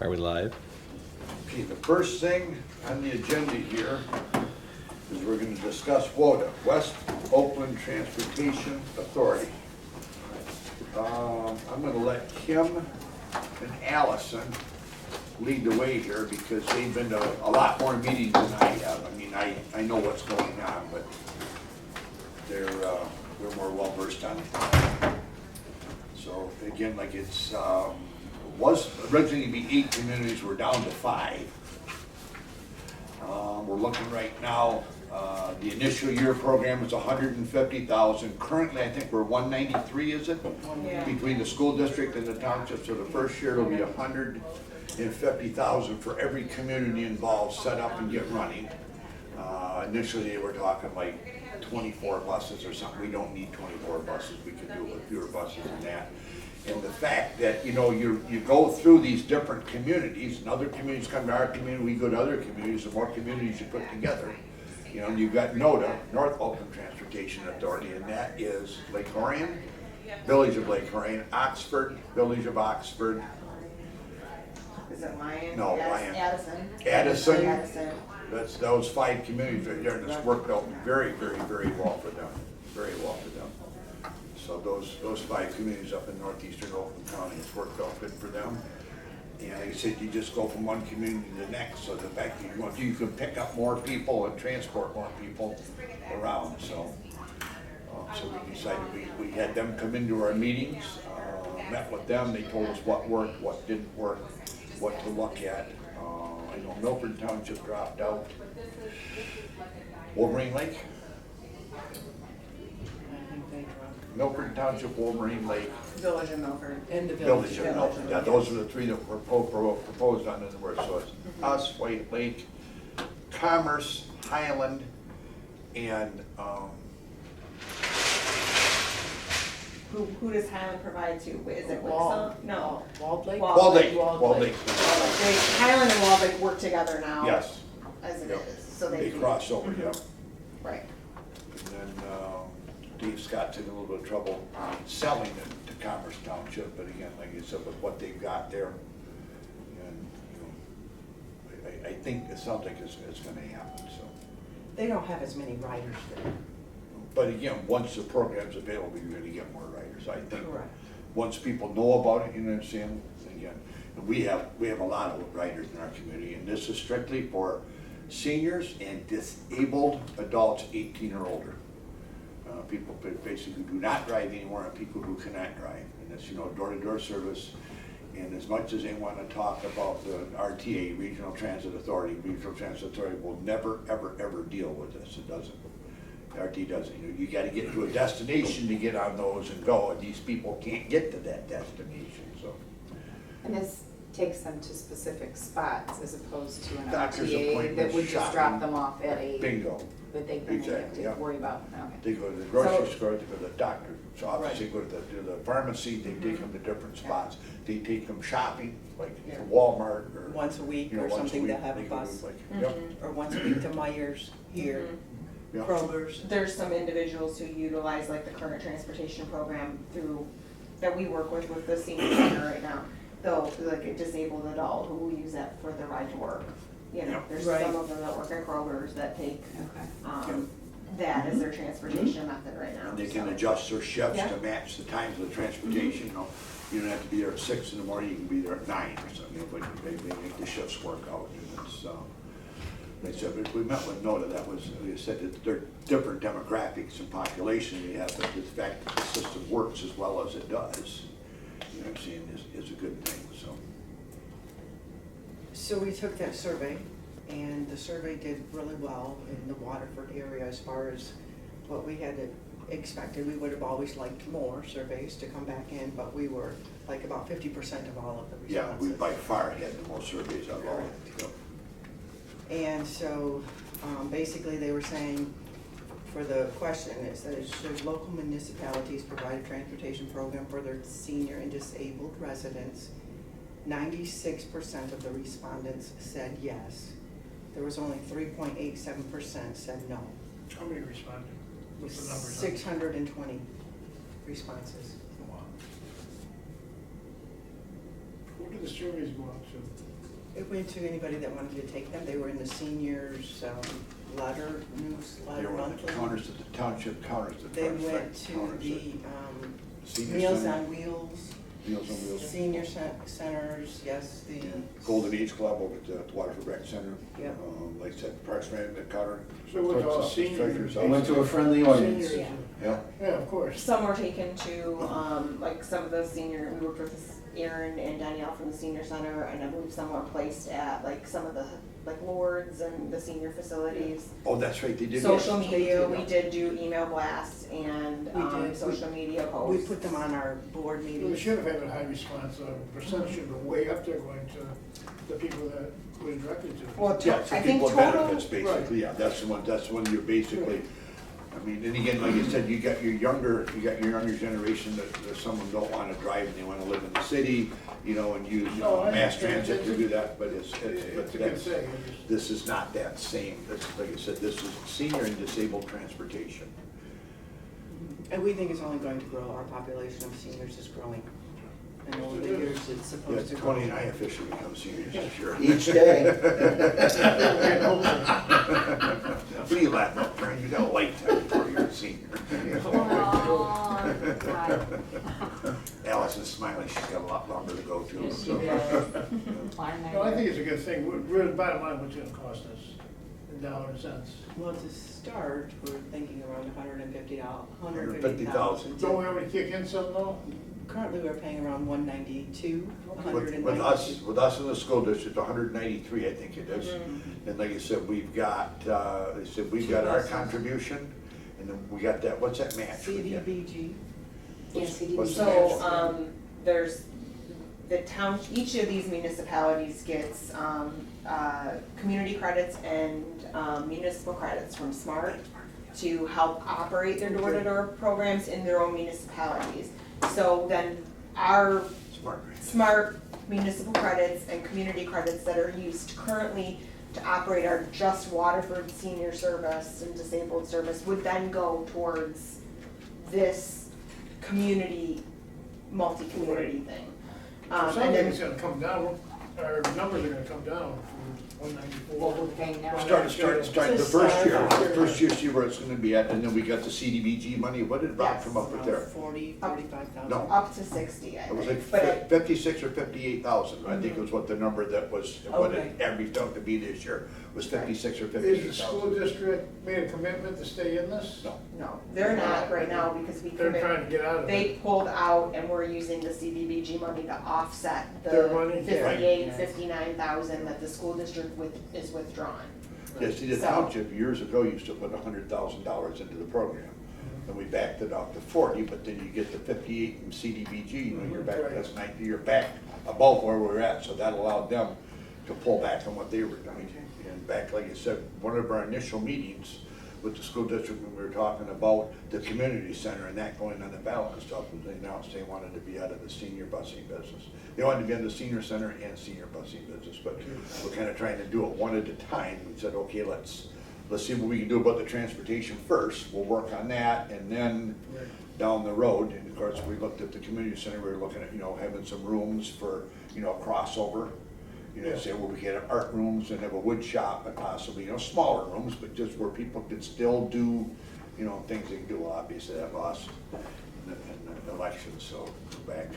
Are we live? Okay, the first thing on the agenda here is we're gonna discuss WOTA, West Oakland Transportation Authority. I'm gonna let Kim and Allison lead the way here because they've been to a lot more meetings than I have. I mean, I know what's going on, but they're more well versed on it. So again, like it's, was originally to be 8 communities, we're down to 5. We're looking right now, the initial year program is 150,000. Currently, I think we're 193, is it? Yeah. Between the school district and the township, so the first year it'll be 150,000 for every community involved, set up and get running. Initially, they were talking like 24 buses or something. We don't need 24 buses, we can do with fewer buses than that. And the fact that, you know, you go through these different communities, and other communities come to our community, we go to other communities, the more communities you put together. You know, you've got NOTA, North Oakland Transportation Authority, and that is Lake Orion, Village of Lake Orion, Oxford, Village of Oxford, Is it Lion? No, Yes, Lion. Addison. Addison. That's those 5 communities right there, and it's worked out very, very, very well for them, very well for them. So those 5 communities up in northeastern Oakland County, it's worked out good for them. And like I said, you just go from one community to the next, so the fact that you can pick up more people and transport more people around, so. So we decided, we had them come into our meetings, met with them, they told us what worked, what didn't work, what to look at. I know Milford Township dropped out. Wolverine Lake? Milford Township, Wolverine Lake, Village of Milford. And the Village village. of Milford. Yeah, those are the 3 that were proposed on the word. So it's us, White Lake, Commerce, Highland, and, Who does Highland provide to? Is it Wall. Wixom? No. Walled Lake? Walled Lake. Walled Walled Lake. Lake. Highland and Wallbeck work together now. Yes, As it Yep. is, so they they. cross over, yeah. Right. And then Dave Scott's in a little bit of trouble selling it to Commerce Township, but again, like you said, with what they've got there, and, you know, I think it sounds like it's gonna happen, so. They don't have as many riders there. But again, once the program's available, you're gonna get more riders, I think. Correct. Once people know about it, you know what I'm saying, again, and we have a lot of riders in our community, and this is strictly for seniors and disabled adults 18 or older. People basically do not drive anymore, and people who cannot drive, and it's, you know, door-to-door service. And as much as they want to talk about the RTA, Regional Transit Authority will never, ever, ever deal with this. It doesn't. The RT doesn't. You got to get to a destination to get on those and go, and these people can't get to that destination, so. And this takes them to specific spots as opposed to an Doctor's RTA that appointments, would just shopping. drop them off at a, Bingo. that they then have Exactly, to yeah. worry about. Okay. They go to the grocery So- store, they go to the doctor's office, they go to the pharmacy, they take them to different spots. They take them shopping, like to Yeah. Walmart or. Once a week you know, or once a something, week, they'll have a they go to, bus. like, Yep, Or once a week to Myers here, yeah. Kroger's. There's some individuals who utilize like the current transportation program that we work with the senior center right now. Though, like a disabled adult who will use that for their ride to work. You know, Yep. there's Right. some of them that work at Kroger's that take, Okay. that as their transportation method right now. And they can so. adjust their shifts Yeah. to match the times of the transportation, you know. You don't have to be there at 6 in the morning, you can be there at 9 or something, you know, but they make the shifts work out, and it's, they said, but we met with NOTA, that was, they said that they're different demographics and population we have, but the fact that the system works as well as it does, you know what I'm saying, is a good thing, so. So we took that survey, and the survey did really well in the Waterford area as far as what we had expected. We would have always liked more surveys to come back in, but we were like about 50% of all of the Yeah, responses. we by far had the most surveys of all. Yep. And so, basically, they were saying, for the question, it says, should local municipalities provide a transportation program for their senior and disabled residents? 96% of the respondents said yes. There was only 3.87% said no. How many responded? What's the numbers? 620 responses. Wow. Who do the surveys go out to? It went to anybody that wanted to take them. They were in the seniors letter, They newsletter were on the monthly. counters at the township counters. They went to the Senior Meals Center. on Wheels, Meals on Wheels. senior centers, yes, the. Golden Age Club over at the Waterford Rec Center. Yeah. Like I said, Parks and Rec, the counter. So it was all clerk's office, seniors. treasurer's I office. went to a friendly audience. Seniors. Yeah. Yeah, of course. Some were taken to, like some of the senior, we worked with Aaron and Danielle from the senior center, and I believe some were placed at like some of the, like Lords and the senior facilities. Oh, that's right, they did. Social Yes, media, they we did do email blasts and, We did. social media We posts. put them on our board Well, we meetings. should have had a high response, percentage should be way up there going to the people that we're directed to. Well, Yeah, it's the I think people with total, benefits, basically, yeah, that's the one you're basically, I mean, and again, like I said, you got your younger generation that some of them don't wanna drive and they wanna live in the city, you know, and use, you know, Oh, I mass understand. transit to do that, but It's but a good that's, thing. It just- this is not that same, this, like I said, this is senior and disabled transportation. And we think it's only going to grow. Our population of seniors is growing. And over the years, it's Yeah, supposed to grow. Tony and I officially become seniors this year. Each day. What are you laughing at, Karen? You got a lifetime before you're a senior. Oh, God. Allison's smiling, she's got a lot longer to go too. Yes, she so. does. No, I think it's a good thing. We're bottom line, what's it gonna cost us in dollars and cents? Well, to start, we're thinking around $150,000. $150,000. Don't we already kick in some though? Currently, we're paying around 192, With us in the school district, 193, I think it is. Mm-hmm. And like I said, we've got, they said, we've got our contribution, and then we got that, what's that match? we get? CDBG. Yes, What's the so, match? there's, the town, each of these municipalities gets, community credits and, municipal credits from SMART to help operate their door-to-door programs in their own municipalities. So then our Smart grant. SMART municipal credits and community credits that are used currently to operate our Just Waterford senior service and disabled service would then go towards this community, multi-community thing. So And something then, is gonna come down, our numbers are gonna come down from 194. What we're paying now. Start the first year, see where it's gonna be at, and then we got the CDBG money, what did Rob Yes. come up with Around there? 45,000. No. up to 60, I It was think, like but I- 56 or 58,000, I think was what the number that was, what it Okay. averaged out to be this year, was 56 or Is the 58,000. school district made a commitment to stay in this? No. no, they're not right now because we They're trying to get out of They it. pulled out and we're using the CDBG money to offset Their the money? 58, Yeah. 59,000 that the school district is withdrawn. Yeah, see, the So- township years ago used to put $100,000 into the program. And we backed it up to 40, but then you get the 58 in CDBG, you know, you're back, Right. that's 90, you're back above where we're at, so that allowed them to pull back on what they were doing. And back, like I said, one of our initial meetings with the school district, when we were talking about the community center and that going on the ballot and stuff, was they announced they wanted to be out of the senior busing business. They wanted to be in the senior center and senior busing business, but we're kind of trying to do it one at a time. We said, okay, let's see what we can do about the transportation first. We'll work on that, and then down the road, and of course, we looked at the community center, we were looking at, you know, having some rooms for, you know, crossover. You know, say, well, we could have art rooms and have a wood shop and possibly, you know, smaller rooms, but just where people could still do, you know, things they can do. Well, obviously, that lost in the election, so back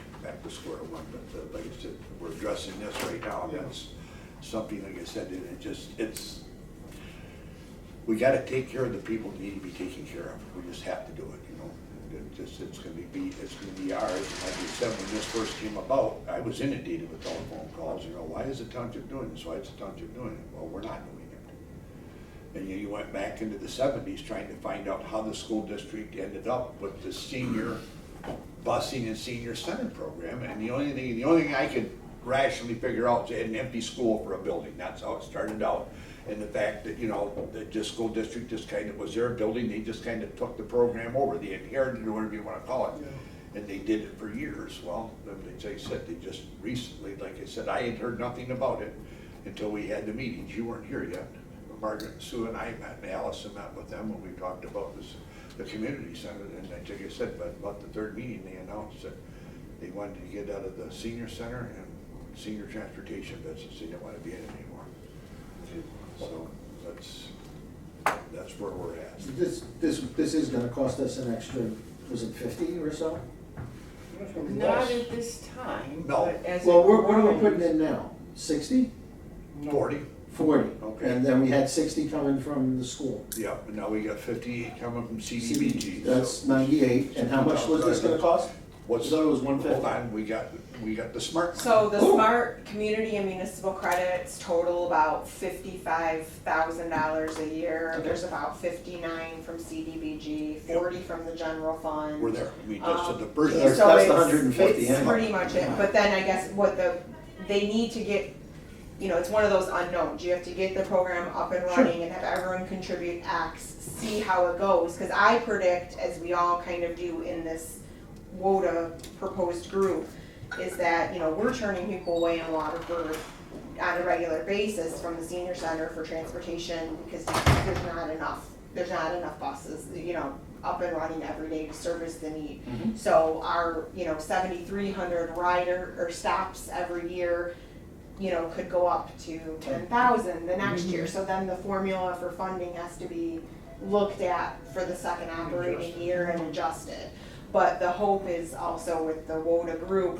to square one. But like I said, we're addressing this right now, and that's something, like I said, and it's, we gotta take care of the people who need to be taken care of. We just have to do it, you know. It's gonna be ours. And like you said, when this first came about, I was inundated with telephone calls, you know, why is the township doing this? Why is the township doing it? Well, we're not doing it. And you went back into the 70s trying to find out how the school district ended up with the senior busing and senior center program. And the only thing I could rationally figure out is they had an empty school for a building. That's how it started out. And the fact that, you know, the just school district just kind of was their building, they just kind of took the program over, they inherited or whatever you want to call it. And they did it for years. Well, like I said, they just recently, like I said, I had heard nothing about it until we had the meetings. You weren't here yet. Margaret and Sue and I met, and Allison met with them, and we talked about this, the community center. And like I said, but about the third meeting, they announced that they wanted to get out of the senior center and senior transportation business, they didn't wanna be in it anymore. So, that's where we're at. This is gonna cost us an extra, was it 50 or so? Not at this time, No. but as. Well, it what are we grows- putting in now? 60? 40, 40? Okay. And then we had 60 coming from the school. yeah, and now we got 58 coming from CDBG. so- That's 98, and how much was this gonna cost? What's, I thought it was hold 150. on, we got the smart. So the Ooh. smart community and municipal credits total about $55,000 a year. Okay. There's about 59 from CDBG, 40 from the general fund. We're there, we just said the first. That's So the it's- 150 It's anyway. pretty much it, but then I guess what they need to get, you know, it's one of those unknowns. You have to get the program up and Sure. running and have everyone contribute X, see how it goes. Cause I predict, as we all kind of do in this WODA proposed group, is that, you know, we're turning people away in Waterford on a regular basis from the senior center for transportation because there's not enough buses, you know, up and running every day to service the need. Mhm. So our, you know, 7,300 rider or stops every year, you know, could go up to 10,000 the next year. So then the formula for funding has to be looked at for the second operating year and adjusted. But the hope is also with the WODA group,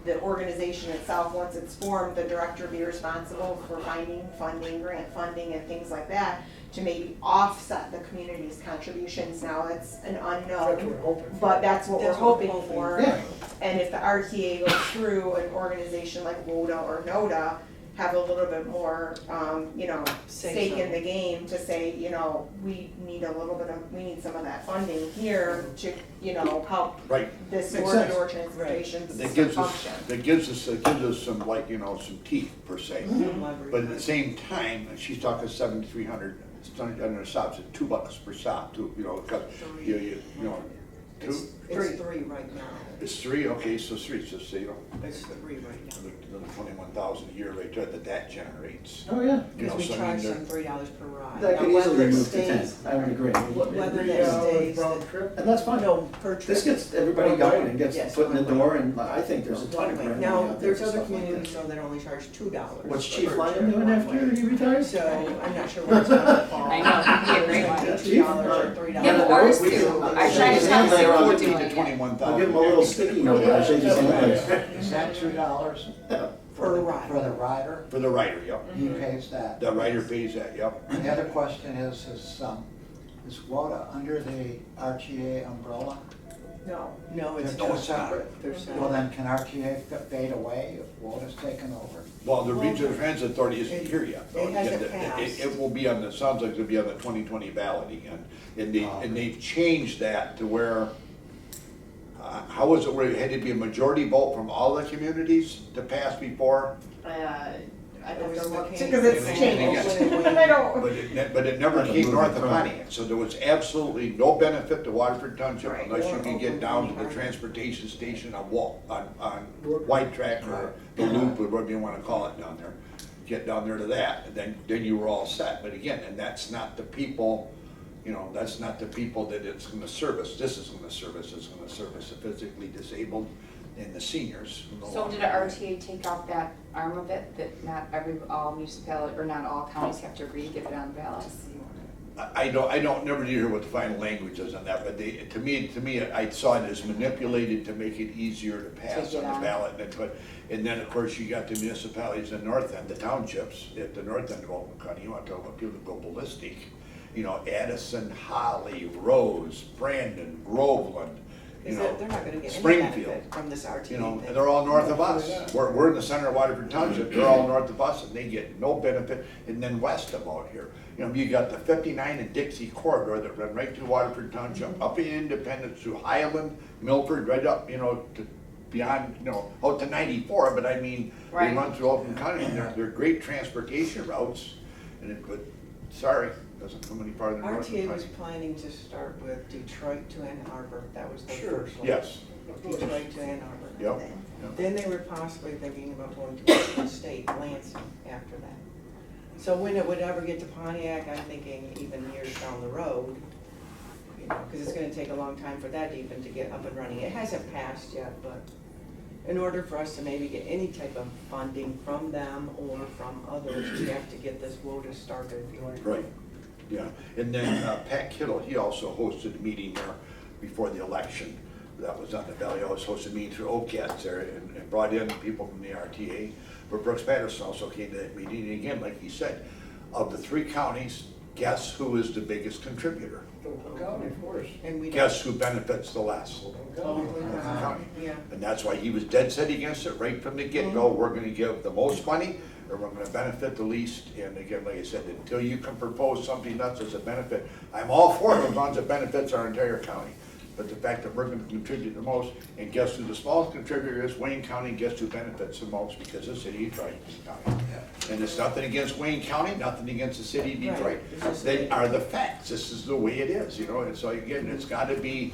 the organization itself, once it's formed, the director be responsible for finding funding, grant funding and things like that to maybe offset the community's contributions. Now, it's an That's what unknown, we're hoping for. but that's what we're That's what we're hoping hoping. for. Yeah. And if the RTA goes through, an organization like WODA or NODA have a little bit more, you know, Say stake in so. the game to say, you know, we need some of that funding here to, you know, help Right, this Makes door-to-door sense. transportation that gives us, function. some, like, you know, some teeth per se. Some leverage. But at the same time, she's talking 7,300, and it stops at $2 per stop too, you know, because you know, It's, two, it's three right now. it's 3, okay, so 3, so you know, It's three right now. another 21,000 a year right there that generates. Oh, yeah. You know, Because we so I mean, charge they're- them $3 per ride. That Now, could whether easily it move to 10, stays- I would agree. Whether Every, that stays, round trip. And that's fine. no, per trip. This gets everybody going and gets Yes, foot in the one way. door, and I think there's a ton of One way. grant money Now, out there there's for other stuff like communities that. though that only charge $2. What's per Chief trip Lyon doing one after way. he retires? So, I'm not sure where it's gonna fall. I know, it'd be a great one. $2 or $3. Yeah, but ours too. I tried to tell Later on, you $15,000 to doing it. $21,000. I'll give him a little sticky note when I shake his hand. Is that $2 Per ride. for the rider? For the rider, yep. He pays that. The rider pays that, yep. And the other question is WODA under the RTA umbrella? No, No, it's No, it's not. separate. They're separate. Well, then can RTA fade away if WODA's taken over? Well, the Regional Transit Authority isn't It- here yet. though. it hasn't Again, passed. It will be on the, sounds like it'll be on the 2020 ballot again. And they've changed that to where, how was it, where it had to be a majority vote from all the communities to pass before? I'd It have was to look, McCain. because it's And changed. again- I don't, But it never Like a came moving north of target. Pontiac, so there was absolutely no benefit to Waterford Township Right. unless you Or can get down to the Oakland. transportation station on White Track or the Loop, or whatever you wanna call it down there. Get down there to that, and then you were all set, but again, and that's not the people, you know, that's not the people that it's gonna service, this is gonna service, it's gonna service the physically disabled and the seniors. who no So did longer- the RTA take out that arm of it, that not all municipality, or not all counties have to agree to get it on the ballot? I don't, never did hear what the final language is on that, but to me, I saw it as manipulated to make it easier to pass To on get the on. ballot. And then, of course, you got the municipalities in the north end, the townships, at the north end of Oakland County, you want to talk about people that go ballistic. You know, Addison, Holly, Rose, Brandon, Groveland, you Is know, that, they're not gonna get any Springfield. benefit from this RTA You know, thing. they're all north of us. We're in the center of Waterford Township, they're all north of us, and they get no benefit. And then west of out here, you know, you got the 59 and Dixie corridor that run right through Waterford Township, up in Independence, through Highland, Milford, right up, you know, to beyond, you know, out to 94, but I mean, they Right. run through Oakland County, and they're great transportation routes. But, sorry, doesn't come any farther north. RTA than was Pike. planning to start with Detroit to Ann Arbor, that was the Sure. first one. Yes, Detroit to Ann Arbor. yep, Then they were possibly thinking about going to Michigan State, Lansing, after that. So when it would ever get to Pontiac, I'm thinking even years down the road, you know, because it's gonna take a long time for that even to get up and running. It hasn't passed yet, but in order for us to maybe get any type of funding from them or from others, we have to get this WODA started. Right, yeah. And then Pat Kittle, he also hosted a meeting there before the election. That was on the Valley, always hosted a meeting through OCATS there and brought in people from the RTA. But Brooks Patterson also came to that meeting. And again, like he said, of the 3 counties, guess who is the biggest contributor? Oakland County, of course. And we Guess who benefits the less? Oakland County. County. Yeah. And that's why he was dead set against it right from the get-go. We're gonna give the most money, or we're gonna benefit the least. And again, like I said, until you can propose something that's as a benefit, I'm all for it as long as it benefits our entire county. But the fact that we're gonna contribute the most, and guess who the smallest contributor is? Wayne County. Guess who benefits the most? Because the city of Detroit County. And it's nothing against Wayne County, nothing against the city of Detroit. Right. It's just- They are the facts. This is the way it is, you know, and so again, it's gotta be,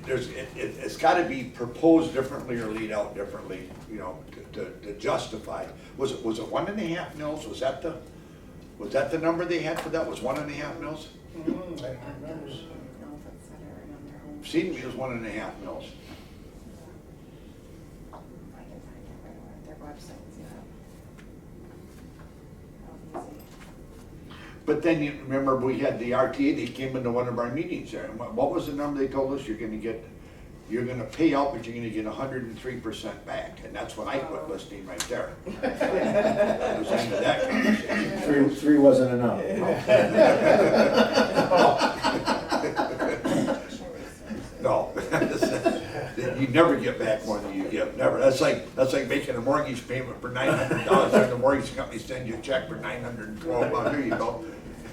it's gotta be proposed differently or laid out differently, you know, to justify. Was it 1.5 mils? Was that the number they had for that, was 1.5 mils? I remember. I don't know if it's, I don't remember. Seemed to me it was 1.5 mils. I can find it right away, their website's, How easy. But then you remember we had the RTA, they came into one of our meetings there, and what was the number they told us? You're gonna pay out, but you're gonna get 103% back, and that's when I quit listening right there. It was the end of that conversation. Three wasn't enough. No, you never get back more than you give, never. That's like making a mortgage payment for $900, and the mortgage company sends you a check for $912, here you go.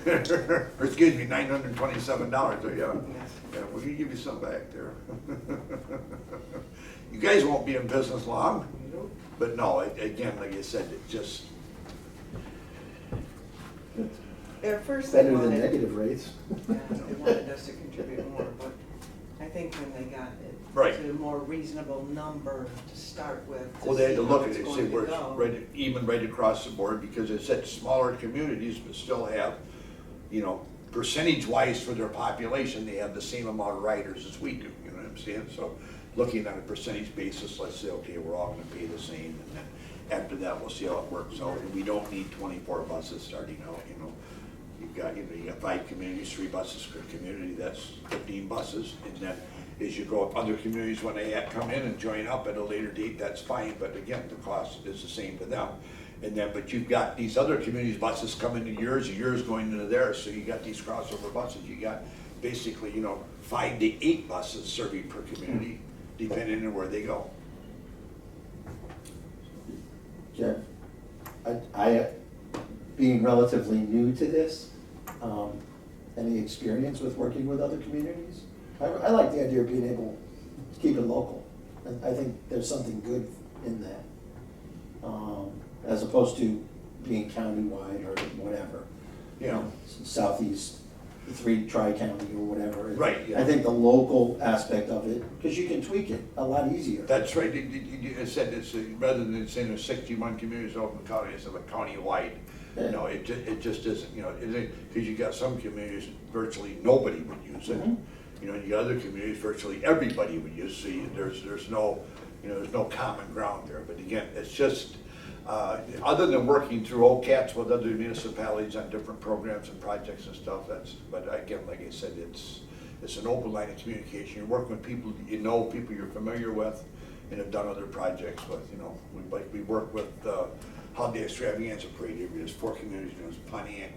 Or excuse me, $927, so yeah, we can give you some back there. You guys won't be in business long, but no, again, like I said, it just, At first they Better than wanted, negative rates. yeah, they wanted us to contribute more, but I think when they got it Right. to a more reasonable number to start with. well, they had to see how look at it's it and say going to we're go. right, even right across the board, because it said smaller communities but still have, you know, percentage-wise for their population, they have the same amount of riders as we do, you know what I'm saying? So looking at a percentage basis, let's say, okay, we're all gonna pay the same, and then after that, we'll see how it works out. And we don't need 24 buses starting out, you know. You got 5 communities, 3 buses per community, that's 15 buses. And then as you go up, other communities, when they come in and join up at a later date, that's fine, but again, the cost is the same to them. And then, but you've got these other communities' buses coming to yours, and yours going into theirs, so you got these crossover buses. You got basically, you know, 5 to 8 buses serving per community, depending on where they go. Jeff, I, being relatively new to this, any experience with working with other communities? I like the idea of being able to keep it local. I think there's something good in that. As opposed to being countywide or whatever. Yeah. Southeast, 3 tri-county or whatever. Right, yeah. I think the local aspect of it, because you can tweak it a lot easier. That's right. It said it's, rather than saying there's 61 communities in Oakland County, it's like county-wide. Yeah. No, it just isn't, you know, because you got some communities, virtually nobody would use it. Mhm. You know, you got other communities, virtually everybody would use it. So there's no, you know, there's no common ground there. But again, it's just, other than working through OCATS with other municipalities on different programs and projects and stuff, but again, like I said, it's an open line of communication. You're working with people, you know, people you're familiar with and have done other projects with, you know. We work with, Holiday Extravaganza Parade, there's 4 communities, there's Pontiac,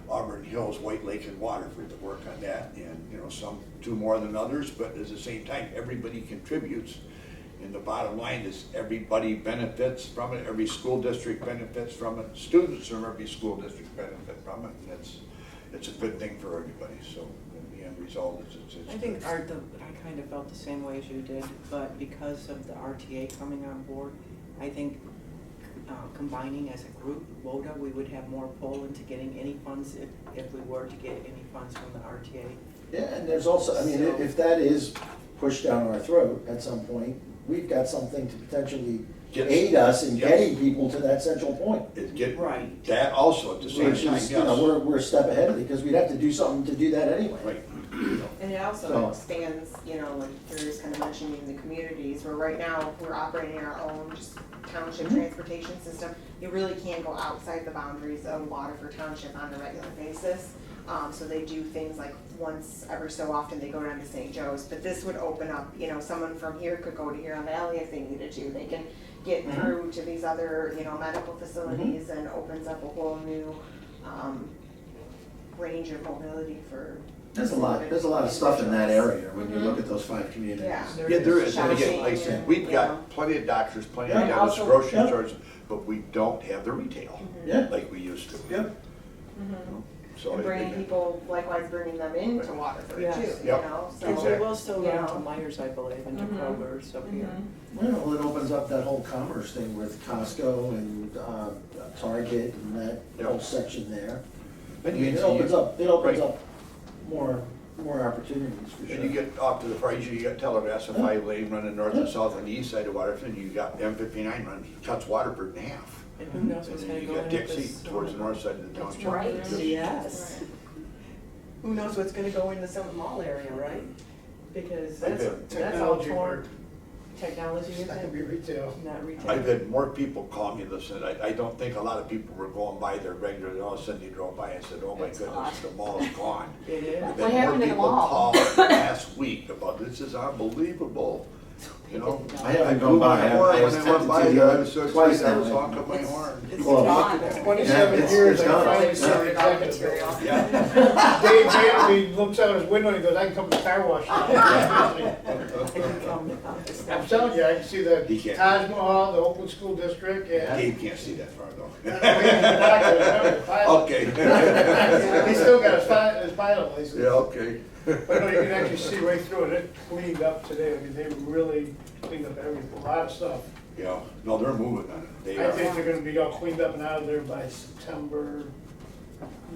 Auburn Hills, White Lake, and Waterford that work on that. And, you know, some do more than others, but at the same time, everybody contributes. And the bottom line is everybody benefits from it, every school district benefits from it, students from every school district benefit from it, and it's a good thing for everybody, so the end result is it's I think good. Art, I kind of felt the same way as you did, but because of the RTA coming on board, I think combining as a group, WODA, we would have more pull into getting any funds if we were to get any funds from the RTA. Yeah, and there's also, I mean, So- if that is pushed down our throat at some point, we've got something to potentially Yes. aid us in Yes. getting people to that central point. It get, Right. that also at the same Which time, is, you know, yes. we're a step ahead of it, because we'd have to do something to do that anyway. Right, And it also So- expands, you know, like Drew's kind of mentioning the communities, where right now, we're operating our own just township transportation system. You really can't go outside the boundaries of Waterford Township on a regular basis. So they do things like once every so often, they go down to St. Joe's, but this would open up, you know, someone from here could go to Huron Valley if they needed to. They can get through to these other, you know, medical facilities, and opens up a whole new, range of mobility for. There's a lot of stuff in that area when you look at those 5 communities. Yeah. Yeah, there is, and again, like I Shopping, said, we've yeah. got plenty of doctors, plenty of Yeah. dentists, Also- grocery Yeah. stores, but we don't have the retail Yeah. like we used to. Yep. So And I bringing think- people, likewise bringing them into Waterford too, Yes. you Yep. know, so. And we Exactly. will still Yeah. run to Myers, I believe, and to Mhm. Kroger's up here. Well, it opens up that whole commerce thing with Costco and Target and that whole section there. I And mean, you, it opens right. up more opportunities for sure. and you get off to the far east, you got Telegrass, a 5-lane running north and south on the east side of Waterford, you got M59 running, cuts Waterford in half. And who knows And what's then gonna you go got in Dixie this. towards the north side of the That's township. right. Yes. Who knows what's gonna go in the Summit Mall area, right? Because that's all Technology torn. work, Technology is it's not gonna be retail. not retail. I've had more people call me, listen, I don't think a lot of people were going by there regularly, all of a sudden you drove by and said, oh my It's goodness, gone. the mall's gone. It is. I've What had more happened to the people mall? call last week about, this is unbelievable, you know? I haven't blew gone by, my horn I was when I went tempted by to there, I was so twice excited, I was now. honking my horn. It's Well, gone. 27 Yeah, years, it's I gone. finally Yeah. started Raw executive. material. Yeah. Dave Vanderbeek looks out his window and he goes, I can come to the car wash. I'm telling you, I can see the He can't. Taj Mahal, the Oakland School District, and. Dave can't see that far though. Okay. Okay. He's still got his pilot license. Yeah, okay. But no, you can actually see right through it. It cleaned up today. I mean, they really cleaned up everything, a lot of stuff. Yeah, no, they're moving on it. They I are. think they're gonna be all cleaned up and out of there by September,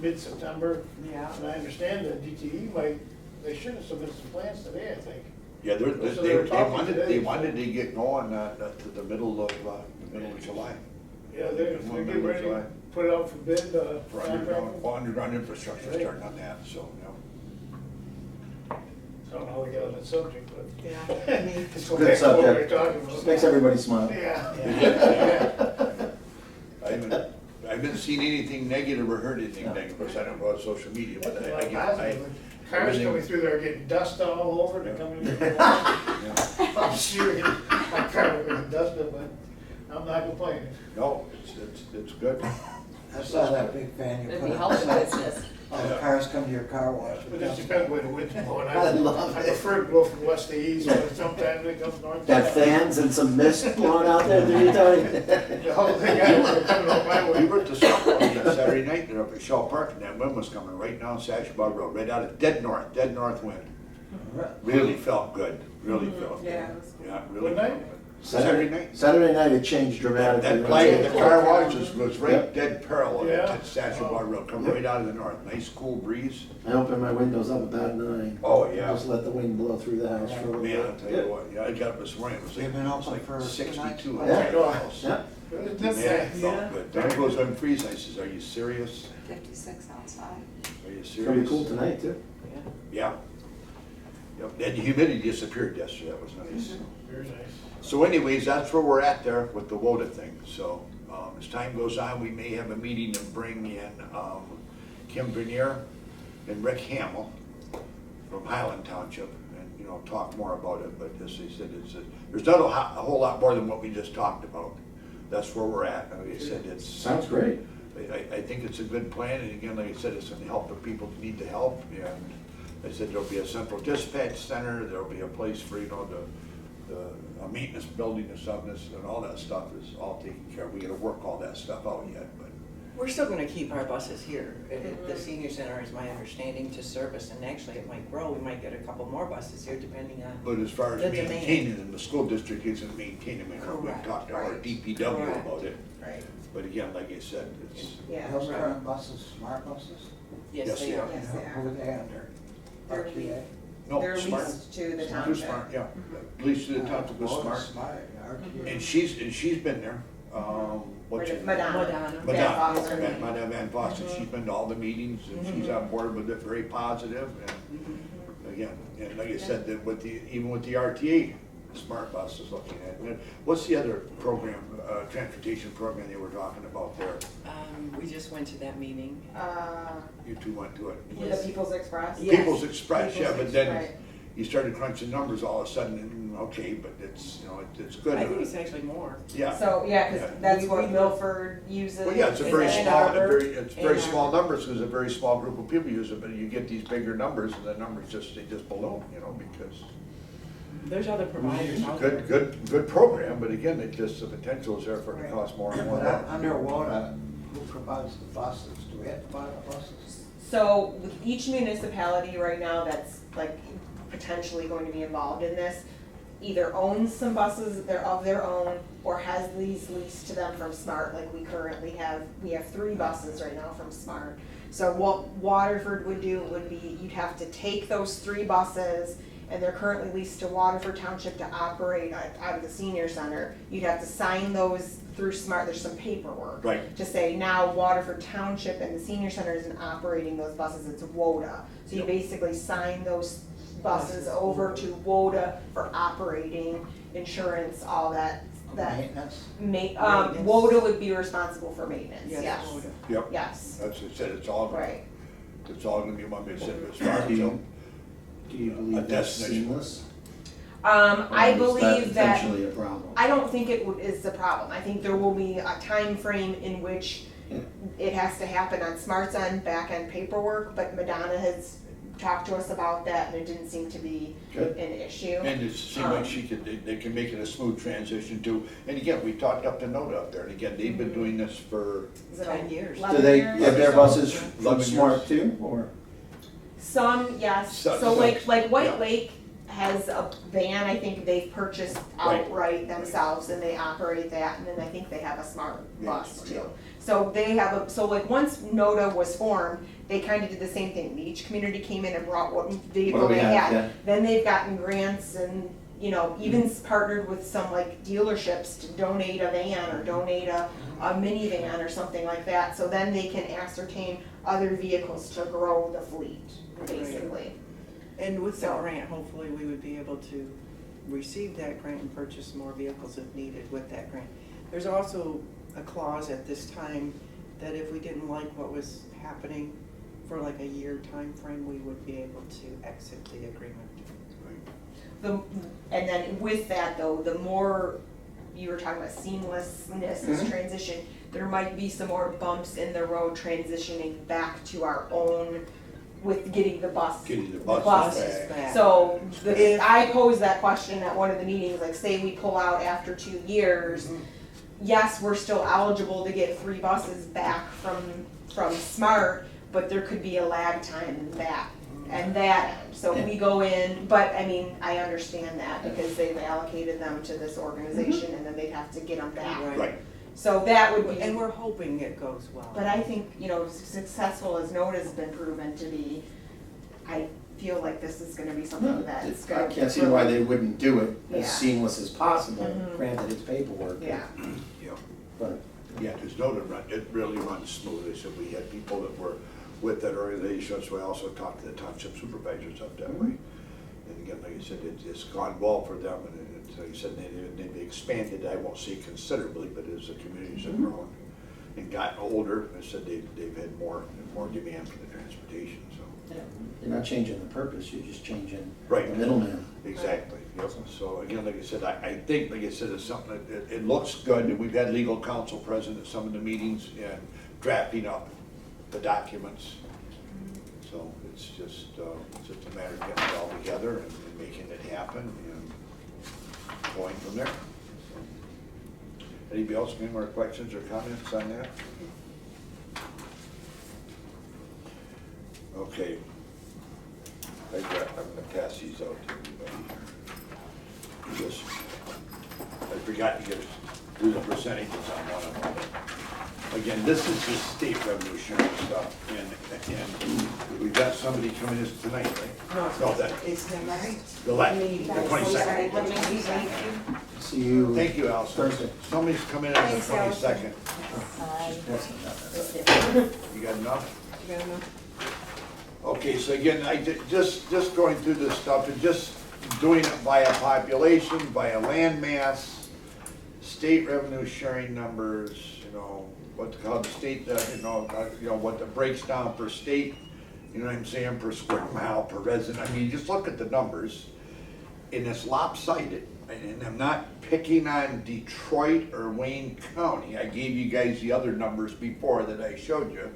mid-September. Yeah. And I understand that DTE might, they should have submitted some plans today, I think. Yeah, So they were talking they today. wanted to get going to the middle of July. Yeah, they're getting ready to put it out for bid, For contract. underground infrastructure, Right. starting on that, so, I don't know how we got on that subject, but. Yeah. It's what Good we're subject. talking about. Just makes everybody smile. Yeah. yeah. I haven't seen anything negative or heard anything negative, because I don't go on social media, but I get, Cars coming through there getting dust all over, they're coming in. yeah. I'm serious, my car was getting dusted, but I'm not complaining. No, it's good. I saw that big fan you It'd put be on the healthy side. business. All the cars come to your car wash. But it depends where the wind's blowing. I love I it. prefer to blow from west to east, but sometimes it comes north. Got fans and some mist blowing out there, do you, Tony? The whole thing, I was coming up my We way. were at the softball game Saturday night, they're up at Shaw Park, and that wind was coming right down Sashbaugh Road, right out of dead north wind. Really felt good, really felt good. Yeah. Yeah, really What felt night? good. Saturday night. Saturday night, it changed dramatically. That light, the car wash was right Yep. dead parallel Yeah. to Sashbaugh Road, coming right out of the north, nice cool breeze. I opened my windows up about 9. Oh, yeah. Just let the wind blow through the house for a little bit. Man, I'll tell you what, yeah, I got up this morning, it was like, You've been it was open like for 62. tonight? out Yeah. there in the house. Yeah, It Man, was it this felt good. Then it goes on freeze, I says, are you serious? 56 outside. Are you it's serious? gonna be cool tonight, too. Yeah. Yep, and the humidity disappeared yesterday, that was nice. Very nice. So anyways, that's where we're at there with the WODA thing. So as time goes on, we may have a meeting and bring in Kim Vernier and Rick Hamill from Highland Township and, you know, talk more about it. But as they said, there's not a whole lot more than what we just talked about. That's where we're at. Like I said, it's, Sounds great. I think it's a good plan. And again, like I said, it's going to help the people who need the help. And I said there'll be a central dispatch center. There'll be a place for, you know, a maintenance building or something, and all that stuff is all taken care of. We gotta work all that stuff out yet, but. We're still gonna keep our buses here. The senior center is my understanding to service, and actually it might grow. We might get a couple more buses here depending on. But as far as The demand. maintaining them, the school district isn't maintaining them. We've Correct. talked to our Right. DPW Correct. about it. Right, But again, like I said, it's, yeah. Those current buses, smart buses? Yes, Yes, they they are. are. Yes, they are. Who are they under? They're RTA? no, They're smart. leased to the They're township. smart, yeah. Leased to the township was Oh, smart. RTA. And she's been there. What's her name? Madonna. Madonna. Van Foster. Madonna Van Foster, she's been to all the meetings and she's on board with it, very positive. And again, and like I said, that with the, even with the RTA, Smart Bus is looking at, and what's the other program, transportation program they were talking about there? We just went to that meeting. You two went to it. With the People's Express? Yes. People's Express, yeah, People's but then Right. you started crunching numbers all of a sudden, and okay, but it's, you know, it's good. I think it's actually more. Yeah. So, yeah, Yeah. cause that's We- what we- Milford uses. Well, yeah, it's a Is very that Ann small, Arbor? it's very Ann small Arbor. numbers, because a very small group of people use it, but you get these bigger numbers, and the numbers just, they just balloon, you know, because There's other providers out there. good program, but again, it just, the potential is there for it to Right. cost more and more. But underwater, who provides the buses? Do we have to buy the buses? So with each municipality right now that's like potentially going to be involved in this, either owns some buses they're of their own or has these leased to them from Smart, like we currently have, we have 3 buses right now from Smart. So what Waterford would do would be, you'd have to take those 3 buses, and they're currently leased to Waterford Township to operate out of the senior center. You'd have to sign those through Smart, there's some paperwork. Right. To say now Waterford Township and the senior center isn't operating those buses, it's WODA. So you Yep. basically sign those buses over to WODA for operating, insurance, all that, Maintenance? Maintenance. WODA would be responsible for maintenance, Yes, yes, Woda. Yep, yes, that's what I said, it's all, right. it's all gonna be one big set, as far Do as, you, do you A believe that's destination. seamless? I Or is believe that, potentially a problem? I don't think is the problem, I think there will be a time frame in which Yeah. it has to happen on Smart's end, back end paperwork, but Madonna has talked to us about that, and it didn't seem to be Good. an issue. and it seemed like she could, they can make it a smooth transition too. And again, we talked up to Noda up there, and again, they've been doing this for, Is it 10 years. 11 Do they years? have their buses from 11 Smart years. too, or? Some, yes, Some- so like yeah. White Lake has a van, I think they've purchased Right. outright themselves, and they operate that, and then I think they have a Smart Yeah, bus Smart, too. yeah. So they have so like once NODA was formed, they kind of did the same thing, each community came in and brought what vehicle What do we they have, yeah. had. Then they've gotten grants and, you know, even partnered with some like dealerships to donate a van or donate a minivan or something like that, so then they can ascertain other vehicles to grow the fleet, basically. And with the So- grant, hopefully we would be able to receive that grant and purchase more vehicles if needed with that grant. There's also a clause at this time that if we didn't like what was happening for like a year time frame, we would be able to exit the agreement. And then with that though, the more you were talking about seamlessness, this Mhm. transition, there might be some more bumps in the road transitioning back to our own with getting the bus. Getting the buses buses. back. So If- I posed that question at one of the meetings, like say we pull out after 2 years, yes, we're still eligible to get 3 buses back from Smart, but there could be a lag time in that, and that end. So we go in, but I mean, I understand that because they've allocated them to this organization and then they'd have to get them back. right, So that would be, And we're hoping it goes well. but I think, you know, successful as NODA's been proven to be, I feel like this is gonna be something that's I gonna. can't see why they wouldn't do it Yeah. as seamless as possible, Mhm. granted it's paperwork. Yeah, yeah. But, Yeah, because Noda it really runs smoothly, so we had people that were with that organization, so I also talked to the township supervisors up that way. And again, like I said, it's gone well for them, and it's, like I said, they've expanded, I won't say considerably, but as the communities have grown and gotten older, I said they've had more and more demand for the transportation, so. yeah, you're not changing the purpose, you're just changing Right. the middleman. Exactly, yep. So again, like I said, I think, like I said, it's something that, it looks good, and we've had legal counsel present at some of the meetings and drafting up the documents. So it's just a matter of getting it all together and making it happen and going from there. Anybody else, any more questions or comments on that? Okay. I'm gonna pass these out to everybody here. Just, I forgot to do the percentages on one of them. Again, this is the state revenue sharing stuff, and we've got somebody coming in tonight, right? No, that, It's the night. the 22nd. See you. Thank you, Allison. Thursday. Somebody's coming in on the Thanks, Allison. 22nd. You got enough? You got enough? Okay, so again, just going through this stuff and just doing it via population, via land mass, state revenue sharing numbers, you know, what's called the state, what the breaks down per state, you know what I'm saying, per square mile, per resident. I mean, just look at the numbers, and it's lopsided. And I'm not picking on Detroit or Wayne County. I gave you guys the other numbers before that I showed you.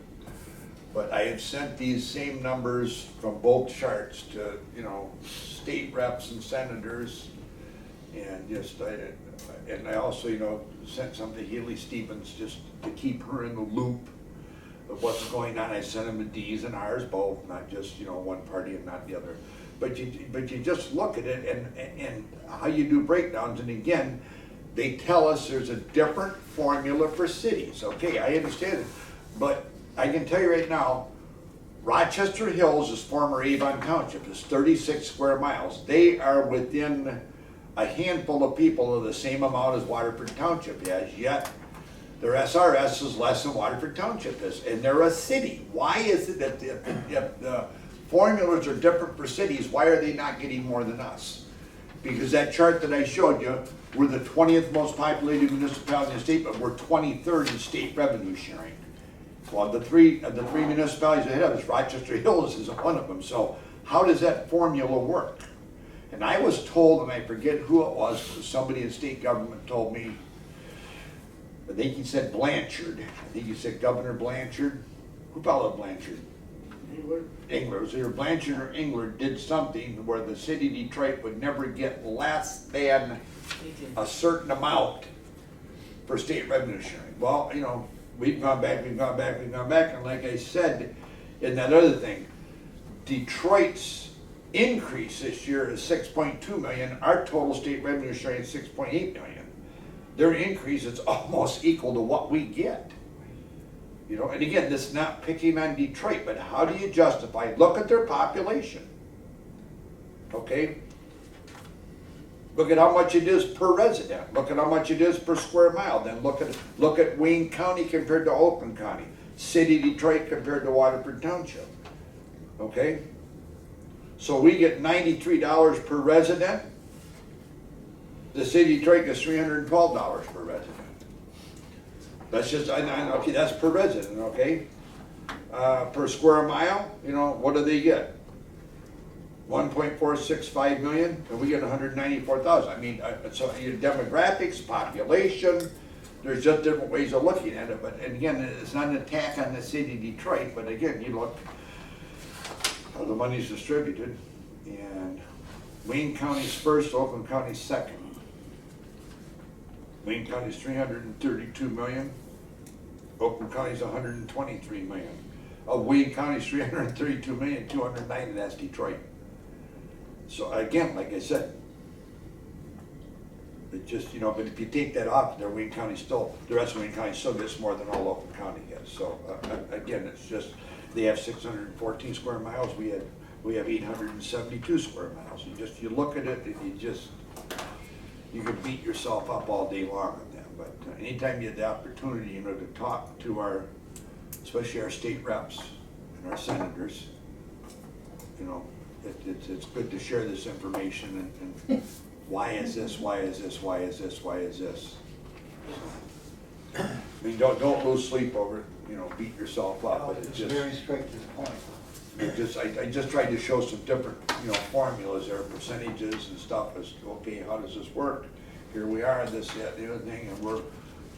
But I have sent these same numbers from both charts to, you know, state reps and senators. And and I also, you know, sent some to Haley Stevens just to keep her in the loop of what's going on. I sent them the D's and R's both, not just, you know, one party and not the other. But you just look at it and how you do breakdowns, and again, they tell us there's a different formula for cities. Okay, I understand it, but I can tell you right now, Rochester Hills is former Avon Township, is 36 square miles. They are within a handful of people of the same amount as Waterford Township has, yet their SRS is less than Waterford Township is, and they're a city. Why is it that if the formulas are different for cities, why are they not getting more than us? Because that chart that I showed you, we're the 20th most populated municipality in the state, but we're 23rd in state revenue sharing. Well, the three municipalities ahead of us, Rochester Hills is one of them. So how does that formula work? And I was told, and I forget who it was, somebody in state government told me, I think he said Blanchard. I think he said Governor Blanchard. Who followed Blanchard? Engler. It was either Blanchard or Engler did something where the city of Detroit would never get less than a certain amount for state revenue sharing. Well, you know, we've gone back, and like I said, in that other thing, Detroit's increase this year is 6.2 million. Our total state revenue sharing is 6.8 million. Their increase is almost equal to what we get. You know, and again, this is not picking on Detroit, but how do you justify? Look at their population. Okay? Look at how much it is per resident. Look at how much it is per square mile. Then look at Wayne County compared to Oakland County. City of Detroit compared to Waterford Township. Okay? So we get $93 per resident. The city of Detroit gets $312 per resident. That's just, okay, that's per resident, okay? Per square mile, you know, what do they get? 1.465 million, and we get 194,000. I mean, so your demographics, population, there's just different ways of looking at it. But and again, it's not an attack on the city of Detroit, but again, you look how the money's distributed, and Wayne County's first, Oakland County's second. Wayne County's 332 million. Oakland County's 123 million. Of Wayne County's 332 million, 290, that's Detroit. So again, like I said, it just, you know, but if you take that off, there Wayne County still, the rest of Wayne County still gets more than all Oakland County gets. So again, it's just, they have 614 square miles, we have 872 square miles. You look at it and you can beat yourself up all day long on that. But anytime you have the opportunity, you know, to talk to our, especially our state reps and our senators, you know, it's good to share this information and why is this, why is this, why is this, why is this. I mean, don't lose sleep over it, you know, beat yourself up, but It's very straight to the point. I just tried to show some different, you know, formulas there, percentages and stuff as, okay, how does this work? Here we are, this, that, the other thing, and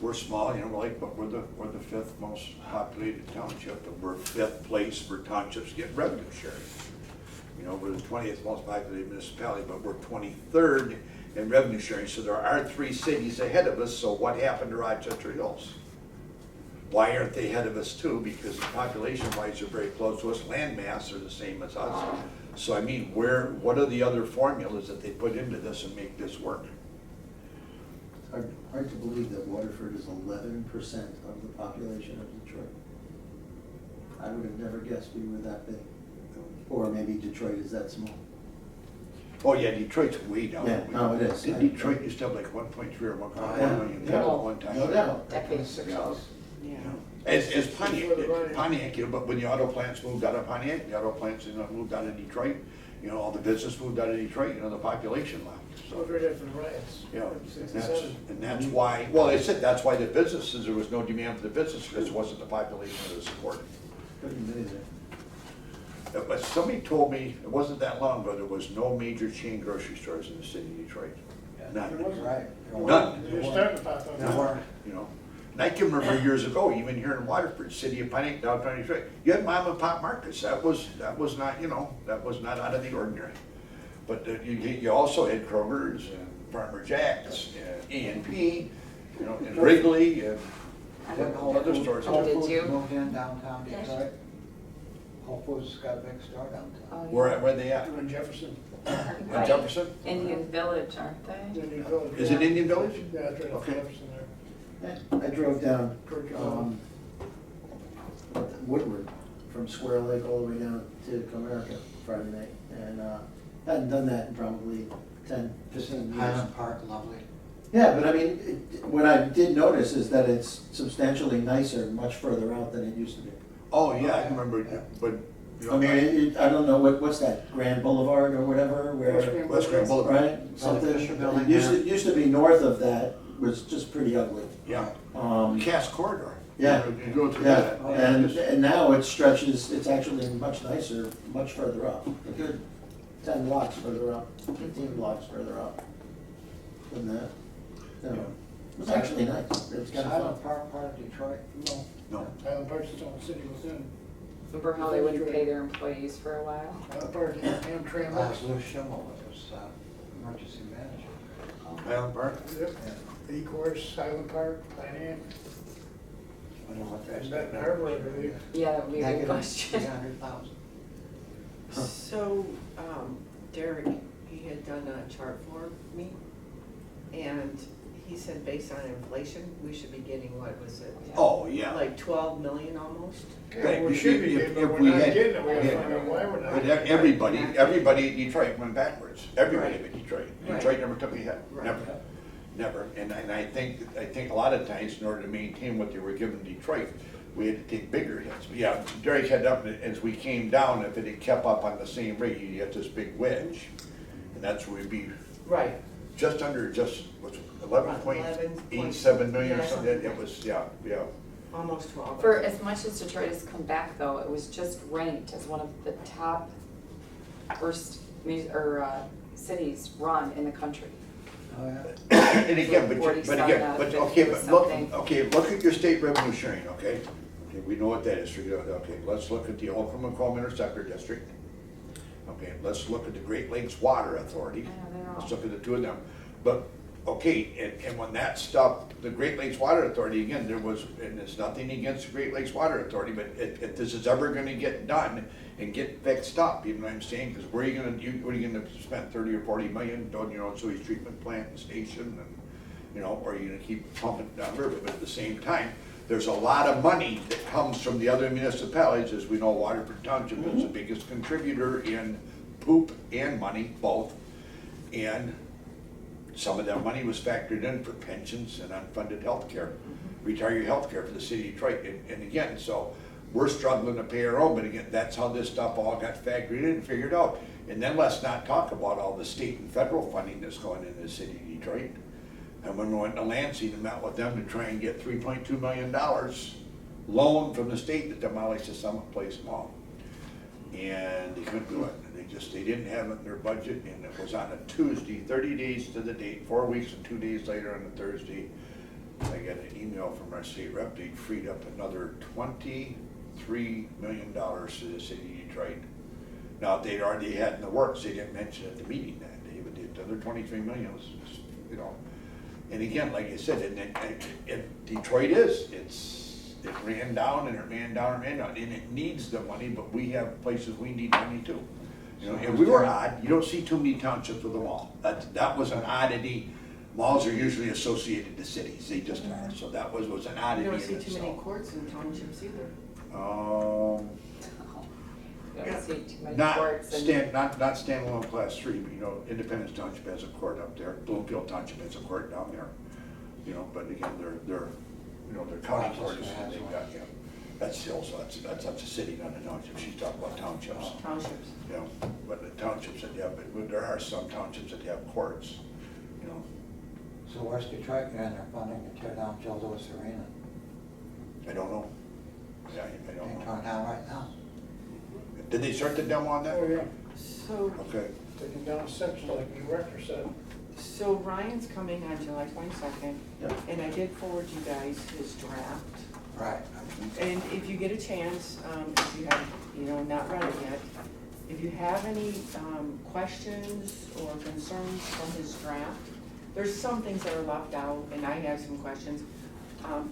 we're small, you know, like, but we're the fifth most populated township, and we're fifth place for townships to get revenue sharing. You know, we're the 20th most populated municipality, but we're 23rd in revenue sharing, so there are 3 cities ahead of us, so what happened to Rochester Hills? Why aren't they ahead of us too? Because population-wise they're very close to us, land mass are the same as us. So I mean, what are the other formulas that they put into this and make this work? It's hard to believe that Waterford is 11% of the population of Detroit. I would have never guessed we were that big. Or maybe Detroit is that small. Oh yeah, Detroit's way down. Yeah, no, it is. Did Detroit used to have like 1.3 or 1.4 yeah. million Yeah. people at one time? No doubt. Decades ago. Yeah. As For the Pontiac. Pontiac, you know, but when the auto plants moved out of Pontiac, the auto plants, you know, moved out of Detroit, you know, all the business moved out of Detroit, you know, the population left. So it's right after the riots. You know, '67. and that's why, well, they said that's why the businesses, there was no demand for the business, because it wasn't the population that was supported. Couldn't be there. But somebody told me, it wasn't that long ago, there was no major chain grocery stores in the city of Detroit. None, Right. None. They're starting to pop up. There weren't. you know. And I can remember years ago, even here in Waterford, city of Pontiac, downtown Detroit, you had mom and pop markets. That was not, you know, that was not out of the ordinary. But you also had Kroger's and Farmer Jack's and A&P, you know, and Wrigley and Didn't all other stores. Oh, did Whole Foods you? moved in downtown Detroit. Whole Foods got a big store downtown. Oh, yeah. Where they at? In Jefferson. On Jefferson? Indian Village, aren't they? Indian Village. Is it Indian Village? Yeah, it's right off Okay. Jefferson there. I drove down, George, Woodward, from Square Lake all the way down to Comerica Friday night, and, hadn't done that in probably 10, Just 15 in years. Highland Park, lovely. Yeah, but I mean, what I did notice is that it's substantially nicer, much further out than it used to be. Oh, yeah, I remember, but, you know. I mean, I don't know, what's that, Grand Boulevard or whatever, where, West Grand Boulevard. right? Something, Fisher Building it used to be north of that, was just pretty ugly. Yeah, Um, Cass Corridor. Yeah. You go through Yeah, that. and now it stretches, it's actually much nicer, much further up, a good 10 blocks further up, 15 blocks further up than that. So, it was actually nice, it was Is kind of Highland fun. Park part of Detroit? No, No. Highland Park's its own city within. Remember how they wouldn't pay their employees for a while? Highland Park, Amtrak. Last Lou Schimmel was emergency manager. Highland Park? Yep. E-course, Highland Park, Pontiac, Wonder what that's. and Benton Harbor, I believe. Yeah, that would be a good Negative question. 300,000. So, Derek, he had done a chart for me, and he said based on inflation, we should be getting, what was it? Oh, yeah. Like 12 million almost? Yeah, we should be getting, but we're we not had- getting it, we gotta yeah. find out why we're not. But everybody in Detroit went backwards. Everybody in Detroit. Right. Detroit never took a hit, Right. never, never. And I think a lot of times, in order to maintain what they were giving Detroit, we had to take bigger hits. But yeah, Derek had up, as we came down, if it had kept up on the same rate, you'd get this big wedge. And that's where we'd be Right. just under, what's it, 11.87 million or Yeah, something. It was, yeah. Almost 12. For as much as Detroit has come back, though, it was just ranked as one of the top worst cities run in the country. Oh, yeah. And again, but 47 again, out of but 50 okay, or but look, something. okay, look at your state revenue sharing, okay? Okay, we know what that is, okay, let's look at the Oakland Macomb Interceptor District. Okay, let's look at the Great Lakes Water Authority. I know, they're all- Let's look at the two of them. But, okay, and when that stuff, the Great Lakes Water Authority, again, there was, and it's nothing against the Great Lakes Water Authority, but if this is ever gonna get done and get fixed up, you know what I'm saying? Because where are you gonna spend 30 or 40 million on your own sewage treatment plant and station and, you know, or are you gonna keep pumping down river? But at the same time, there's a lot of money that comes from the other municipalities. As we know, Waterford Township is the biggest contributor in poop and money, both. And some of that money was factored in for pensions and unfunded health care, retiree health care for the city of Detroit. And again, so we're struggling to pay our own, but again, that's how this stuff all got factored in and figured out. And then let's not talk about all the state and federal funding that's going into the city of Detroit. And when we went to Lansing and met with them to try and get $3.2 million loan from the state to demolish the Summit Place Mall. And they couldn't do it. They didn't have it in their budget, and it was on a Tuesday, 30 days to the date, 4 weeks and 2 days later on a Thursday. I got an email from our state rep, they freed up another $23 million to the city of Detroit. Now, they'd already had in the works, they didn't mention at the meeting that day, but the other 23 million was, you know. And again, like I said, and Detroit it ran down and it ran down and ran down, and it needs the money, but we have places we need money too. You know, and we were odd, you don't see too many townships with a mall. That was an oddity. Malls are usually associated to cities, they just are, so that was an oddity You in don't see itself. too many courts in townships either. You don't see too many Not courts and. not standalone class 3, but you know, Independence Township has a court up there, Bloomfield Township has a court down there. You know, but again, they're you know, they're county courts, Rochester has they've one. got, That's hills, that's up to city, not a township, she's talking about townships. Townships. You know, but the townships that have, but there are some townships that have courts, you know. So where's Detroit getting their funding to tear down Joe Louis Arena? I don't know. Yeah, I don't Being know. torn down right now. Did they start the demo on that? Oh, yeah, So, Okay. taking down sections like the director said. so Ryan's coming on July 22nd, Yeah. and I did forward you guys his draft. Right. And if you get a chance, if you have, not read it yet, if you have any, questions or concerns from his draft, there's some things that are left out, and I have some questions.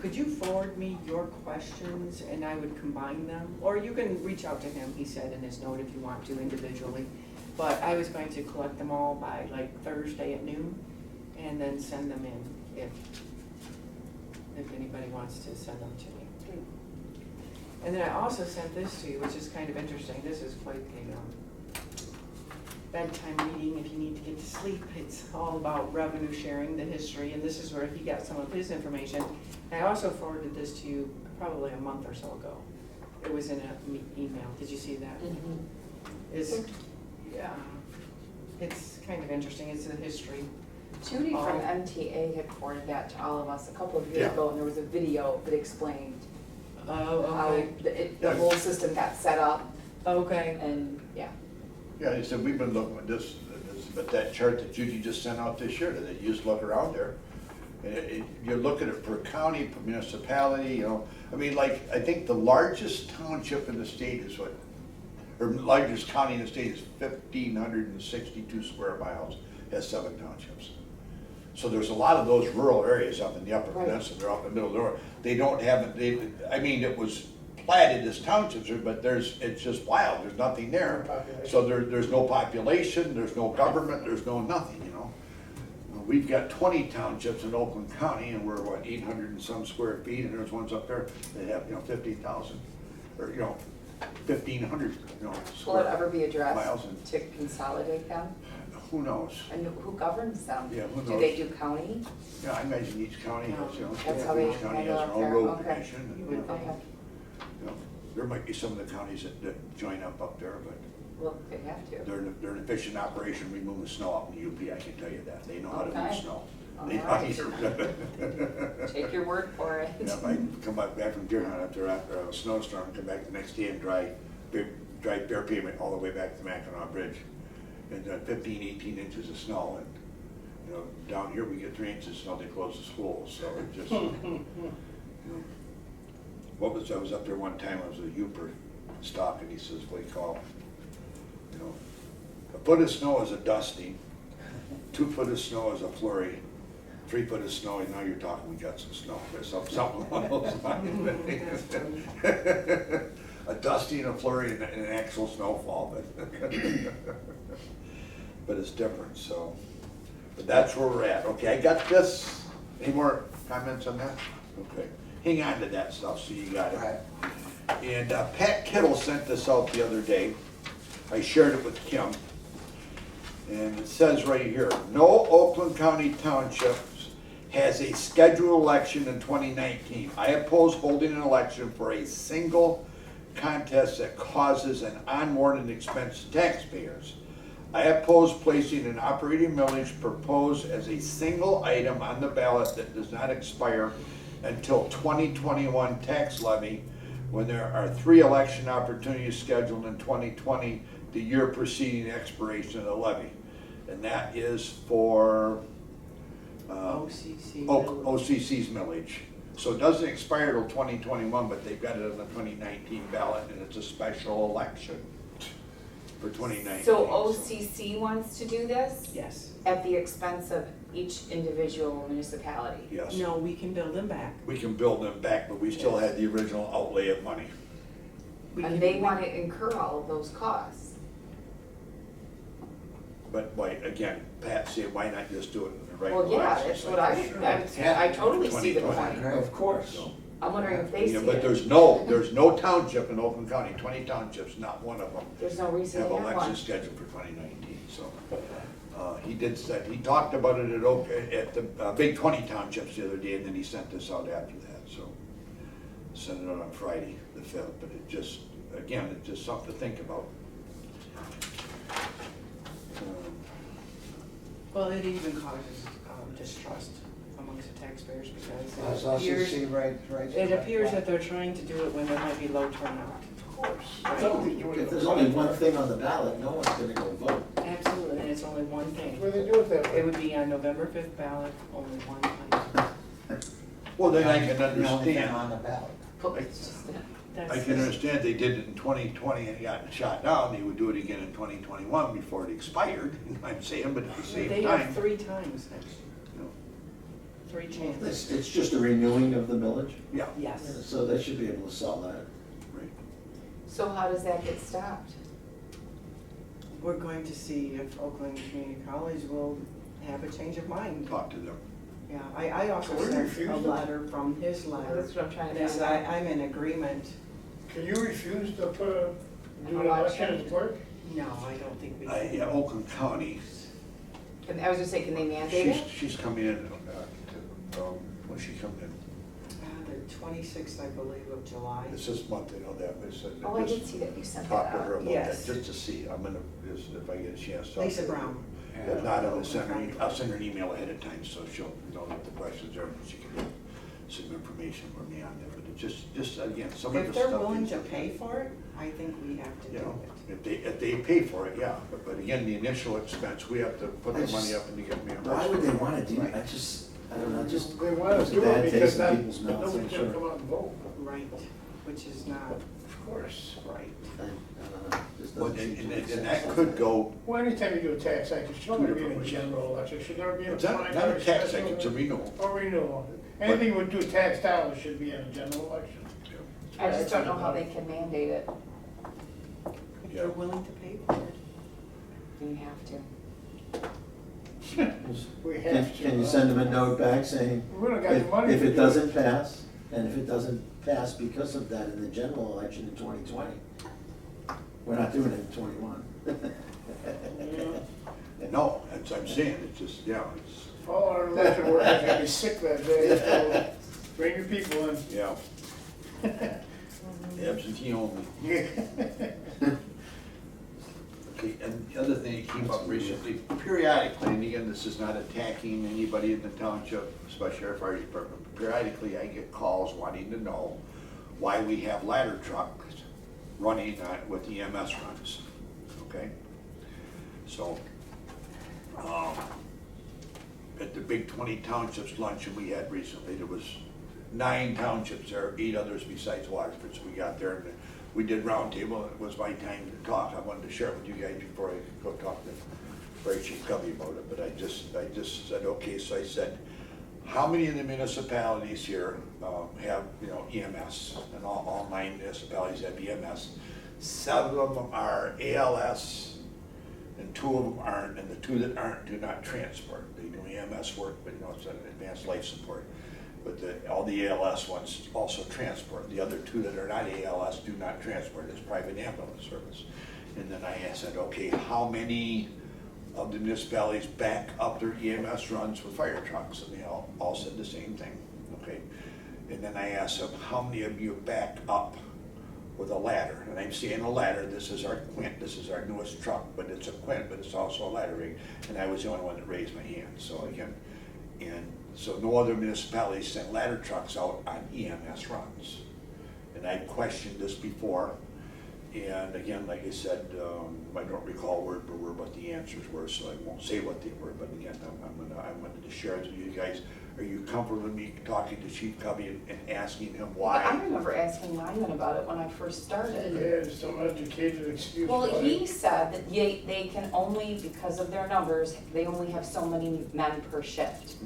Could you forward me your questions and I would combine them? Or you can reach out to him, he said in his note, if you want to individually. But I was going to collect them all by like Thursday at noon and then send them in if anybody wants to send them to me. And then I also sent this to you, which is kind of interesting. This is quite a bedtime reading if you need to get to sleep. It's all about revenue sharing, the history, and this is where he got some of his information. And I also forwarded this to you probably a month or so ago. It was in an email. Did you see that? It's, yeah, it's kind of interesting. It's a history. Judy from Oh. MTA had forwarded that to all of us a couple of years Yeah. ago, and there was a video that explained Oh, how okay. the whole system got set up, Okay. and, yeah. Yeah, he said, we've been looking at this, but that chart that Judy just sent out this year, that you just look around there. And you look at it per county, per municipality, you know, I mean, like, I think the largest township in the state is what, or largest county in the state is 1,562 square miles, has 7 townships. So there's a lot of those rural areas up in the upper Right. peninsula, they're up in the middle of nowhere. They don't have, I mean, it was platted as townships, but it's just wild, there's nothing there. Population. So there's no population, there's no government, there's no nothing, you know. We've got 20 townships in Oakland County, and we're, 800 and some square feet, and there's ones up there that have, 50,000, or, 1,500, Will it square ever be miles. addressed And to consolidate them? who knows? And who governs them? Yeah, who Do they knows? do county? Yeah, I imagine each county has, That's how they each county has handle their up own there, road okay. commission. You And, would think. Okay, there might be some of the counties that join up there, but well, they have to. they're an efficient operation removing snow out in the UP, I can tell you that. They know how to move Okay. snow. All They know right. how to- Take your word for it. Yeah, I come back from deer hunt after a snowstorm, come back the next day and dry bare pavement all the way back to Mackinac Bridge. And 15, 18 inches of snow, and, down here we get 3 inches of snow, they close the schools, so it just, I was up there one time, I was a Uper stock, and he says, what do you call, a foot of snow is a dusting, 2 foot of snow is a flurry, 3 foot of snow, and now you're talking, we got some snow, or something along those lines. A dusting, a flurry, and an actual snowfall, but it's different, so. But that's where we're at. Okay, I got this. Any more comments on that? Okay, hang on to that stuff so you got it. Right. And Pat Kittle sent this out the other day. I shared it with Kim. And it says right here, no Oakland County Townships has a scheduled election in 2019. I oppose holding an election for a single contest that causes an unwarranted expense to taxpayers. I oppose placing an operating millage proposed as a single item on the ballot that does not expire until 2021 tax levy, when there are 3 election opportunities scheduled in 2020, the year preceding the expiration of the levy. And that is for OCC. OCC's millage. So it doesn't expire till 2021, but they've got it on the 2019 ballot, and it's a special election for 2019. So OCC wants to do this Yes. at the expense of each individual municipality? Yes. No, we can build them back. We can build them back, but we still had the original outlay of money. We can- And they want to incur all of those costs. But again, Pat said, why not just do it in the right Well, yeah, election that's what I totally see the 2020. point. Of course. So, I'm wondering if they see yeah, it. but there's no township in Oakland County, 20 townships, not one of them There's no reason have to have one. elections scheduled for 2019, so. He talked about it at the big 20 townships the other day, and then he sent this out after that, so. send it out on Friday, the 5th, but it just, again, it's just something to think about. Well, it even causes distrust amongst the taxpayers because So it appears, see right. it appears that they're trying to do it when there might be low turnout. Of course. Right. If there's only one thing on the ballot, no one's gonna go vote. Absolutely, and it's only one thing. Where they do it that It way. would be on November 5th ballot, only one time. Well, then I can The only thing understand. on the ballot. It's just that. I That's can just- understand they did it in 2020 and got shot down, they would do it again in 2021 before it expired, I'm saying, but at the same They have time, 3 times next year, you know, 3 chances. It's just a renewing of the millage, yeah, Yes. so they should be able to sell that. right. So how does that get stopped? We're going to see if Oakland Community College will have a change of mind. Talk to them. Yeah, I also Can we sent refuse a it? letter from his letter. That's what I'm trying to That find out. I'm in agreement. Can you refuse to do an Election? election as clerk? No, I don't think we Yeah, can. Oakland County, I was just saying, can they mandate it? she's coming in, when she come in, The 26th, I believe, of July. it's this month, I know that, but it's. Oh, I did see that you sent Talk that with her out. about Yes. that, just to see, I'm gonna, just if I get a chance to. talk Lisa to her. Brown. If not, I'll send her an email ahead of time, so she'll know what the questions are, and she can get some information from me on that, but it just, again, some of the If stuff. they're willing is- to pay for it, I think we have to do You know, it. if they pay for it, yeah, but again, the initial expense, we have to put the money up and to get reimbursed. Why would they wanna do that? I don't know, just. They want it's to a do bad it taste because in not, people's mouths, I'm nobody's gonna sure. come out and vote. Right, which is not Of course. right. I don't know, just Well, doesn't seem to make and sense. that could go, Well, anytime you do a tax act, it should only be in a general election, should never be in a it's not a primary, tax, special, it's a renewal. or renewal. Anything would do tax dollars should be in a general election. I just don't know how they can mandate it. If Yeah. they're willing to pay for it. You have to. We Can, have to. can you send them a note back saying, We don't got the money if to it do doesn't pass, and if it doesn't pass because of that in the general election in 2020, we're not doing it in 21. No, that's what I'm saying, it's just, yeah, it's, All our election workers are gonna be sick that day, so bring your people in. yeah. Absentee only. Yeah. Okay, and the other thing that came up recently, periodically, and again, this is not attacking anybody in the township, especially our fire department, but periodically I get calls wanting to know why we have ladder trucks running with EMS runs, okay? So, at the big 20 townships luncheon we had recently, there was 9 townships there, 8 others besides Waterford, so we got there and we did roundtable, and it was my time to talk. I wanted to share it with you guys before I go talk to Fire Chief Covey about it, but I just said, okay, so I said, how many of the municipalities here have, EMS? And all 9 municipalities have EMS. 7 of them are ALS, and 2 of them aren't, and the 2 that aren't do not transport. They do EMS work, but it's an advanced life support. But all the ALS ones also transport. The other 2 that are not ALS do not transport. It's private ambulance service. And then I said, okay, how many of the municipalities back up their EMS runs with fire trucks? And they all said the same thing, okay? And then I asked them, how many of you back up with a ladder? And I'm saying a ladder, this is our Quint, this is our newest truck, but it's a Quint, but it's also a ladder rig. And I was the only one that raised my hand, so again, so no other municipalities sent ladder trucks out on EMS runs. And I questioned this before, and again, like I said, I don't recall word for word what the answers were, so I won't say what they were, but again, I wanted to share it with you guys. Are you comfortable with me talking to Chief Covey and asking him why? I remember asking Lyman about it when I first started. Yeah, some educated excuse. Well, why. he said that they can only, because of their numbers, they only have so many men per shift.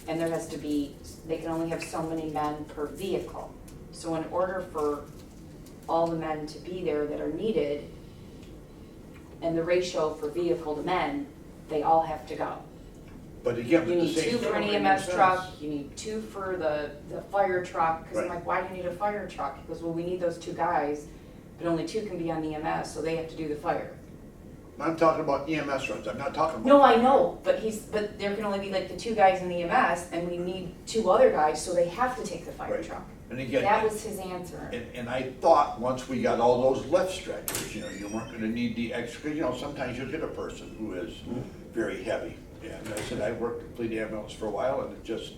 And there has to be, they can only have so many men per vehicle. So in order for all the men to be there that are needed, and the ratio for vehicle to men, they all have to go. But again, You but the need 2 same, for an Makes EMS sense. truck, you need 2 for the fire truck, cause I'm Right. like, why do you need a fire truck? He goes, well, we need those 2 guys, but only 2 can be on the EMS, so they have to do the fire. I'm talking about EMS runs, I'm not talking about. No, I know, but there can only be like the 2 guys in the EMS, and we need 2 other guys, so they have to take the fire Right. truck. And again. That was his answer. And I thought, once we got all those lift stretchers, you know, you weren't gonna need the extra, you know, sometimes you'll get a person who is very heavy. And I said, I worked at Fleet Ambulance for a while, and it just,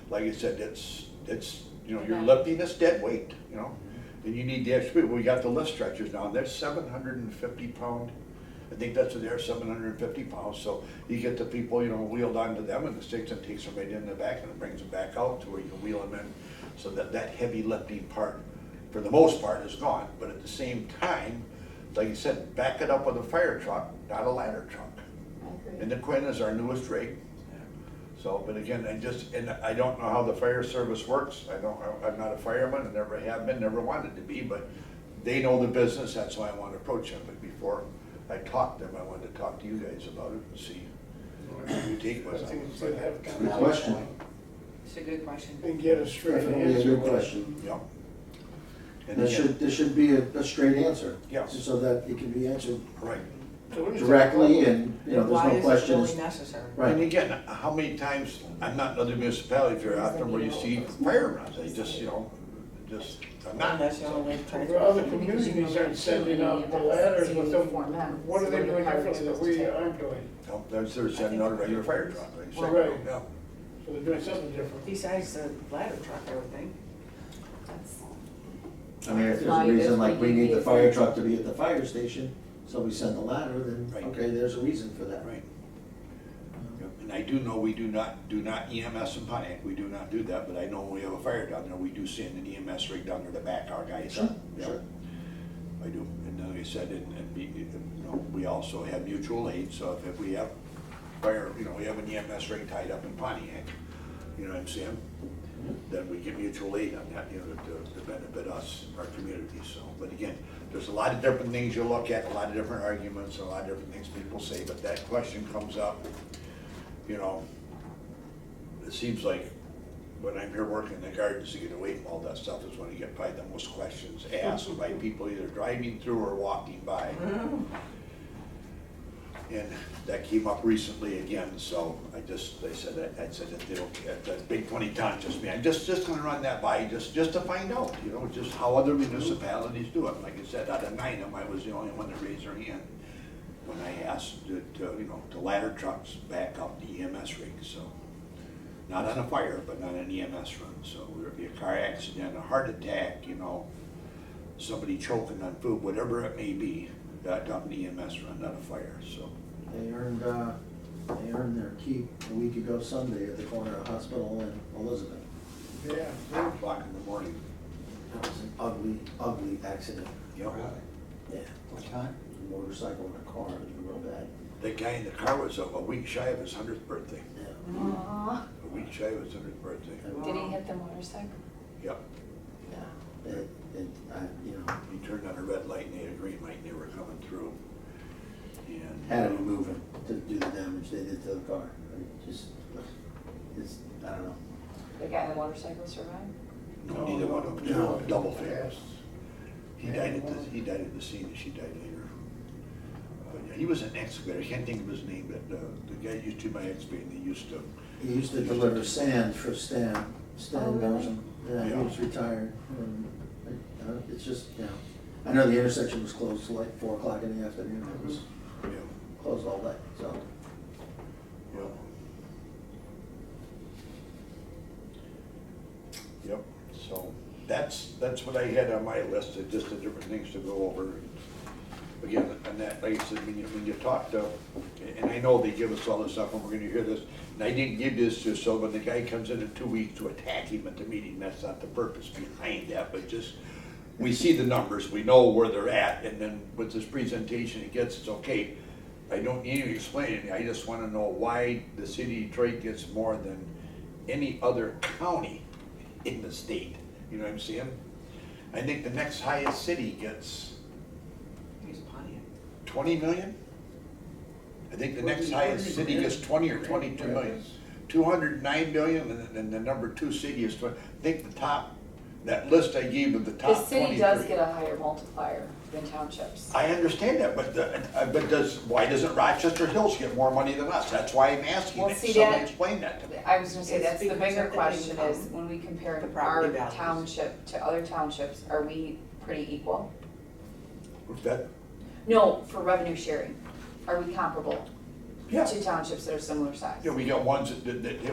like I said, it's, you know, you're lifting this dead weight, you know? And you need the extra, we got the lift stretchers now, they're 750-pound. I think that's what they're, 750 pounds, so you get the people, you know, wheeled onto them, and the sticks and takes them right in the back, and it brings them back out to where you can wheel them in. So that heavy lifting part, for the most part, is gone, but at the same time, like you said, back it up with a fire truck, not a ladder truck. I agree. And the Quinn is our newest rig. So, but again, I don't know how the fire service works. I'm not a fireman, I never have been, never wanted to be, but they know the business, that's why I want to approach them. But before I talk to them, I wanted to talk to you guys about it and see what you take I with think it's it. good to have a Good conversation question. It's a good question. and get a straight Definitely a answer. good question. Yeah. And There again, should be a straight answer. Yes. So that it can be answered right. So what is the directly problem? and, you know, Why there's no is it question. really necessary? And Right, again, how many times, I'm not in other municipalities very often where you see fire runs, they just, you know, I'm not. And that's the only way to try to. Well, other Because you communities know aren't sending there are out the two ladders EMS, with so you them. need 4 men. What are So they the doing fire differently that supposed we to take? aren't doing? No, they're sending out a regular fire truck, like you said. Right. Yeah. So they're doing something different. Besides the ladder truck, I would think. That's- I mean, if there's Why a does reason, like we we need need the it? fire truck to be at the fire station, so we send the ladder, then, Right. okay, there's a reason for that. Right. Yep. And I do know we do not EMS in Pontiac, we do not do that, but I know when we have a fire down there, we do send an EMS rig down there to back our guys Sure, up. Yep. sure. I do, and like I said, you know, we also have mutual aid, so if we have fire, you know, we have an EMS rig tied up in Pontiac, you know what I'm saying? Then we get mutual aid on that, you know, to benefit us, our community, so. But again, there's a lot of different things you look at, a lot of different arguments, a lot of different things people say, but that question comes up, you know, it seems like when I'm here working in the gardens to get away from all that stuff is when you get probably the most questions asked by people either driving through or walking by. And that came up recently again, so I said that they don't, that big 20-ton, just me, I'm just gonna run that by, just to find out, you know, just how other municipalities do it. Like I said, out of 9 of them, I was the only one that raised their hand when I asked to, you know, the ladder trucks back up the EMS rig, so. Not on a fire, but not an EMS run, so whether it be a car accident, a heart attack, you know, somebody choking on food, whatever it may be, that up an EMS run, not a fire, so. They earned their keep a week ago Sunday at the corner of Hospital and Elizabeth. Yeah. 9 o'clock in the morning. That was an ugly, ugly accident. Yep. Yeah, What time? a motorcycle and a car, it was real bad. The guy in the car was a week shy of his 100th birthday. Yeah. Aw. A week shy of his 100th birthday. Did he hit the motorcycle? Yep. Yeah, you know, He turned on a red light and they had a green light and they were coming through. And had to be moving to do the damage they did to the car. I don't know. The guy in the motorcycle survived? no, neither one of them, No. double famous. He died at the scene and she died later. But yeah, he was an excavator, I can't think of his name, but the guy used to my excavator, and he used to. He used to deliver sand for Stan. Oh, Stan really? knows him. Yeah, he Yeah. was retired. And, it's just, you know, I know the intersection was closed till like 4 o'clock in the afternoon. It was Yeah. closed all day, so. Yeah. Yep, so that's what I had on my list, of just the different things to go over. Again, and that, like I said, when you talk to, and I know they give us all this stuff and we're gonna hear this, and I didn't give this just so when the guy comes in 2 weeks to attack him at the meeting, that's not the purpose behind that, but just, we see the numbers, we know where they're at, and then with this presentation, it gets, it's okay. I don't need you to explain it, I just wanna know why the city of Detroit gets more than any other county in the state, you know what I'm saying? I think the next highest city gets He's Pontiac. 20 million? I think the next highest city gets 20 or 22 million. 209 million, and then the number 2 city is 20. I think the top that list I gave of the The top city 23. does get a higher multiplier than townships. I understand that, but why doesn't Rochester Hills get more money than us? That's why I'm asking Well, it. see, Somebody that- explain that to me. I was gonna say, It's that's the because bigger of the question income, is, when we compare the our property values. township to other townships, are we pretty equal? What's that? No, for revenue sharing, are we comparable Yeah. to townships that are similar size? Yeah, we got ones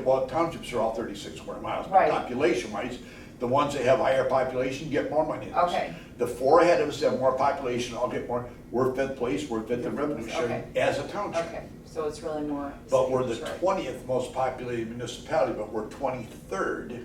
well, townships are all 36 square miles, but Right. population-wise, the ones that have higher population get more money than us. Okay. The four ahead of us have more population, I'll get more, we're fifth place, we're fifth in revenue sharing Okay. as a township. Okay, so it's really more. But we're the city, right. 20th most populated municipality, but we're 23rd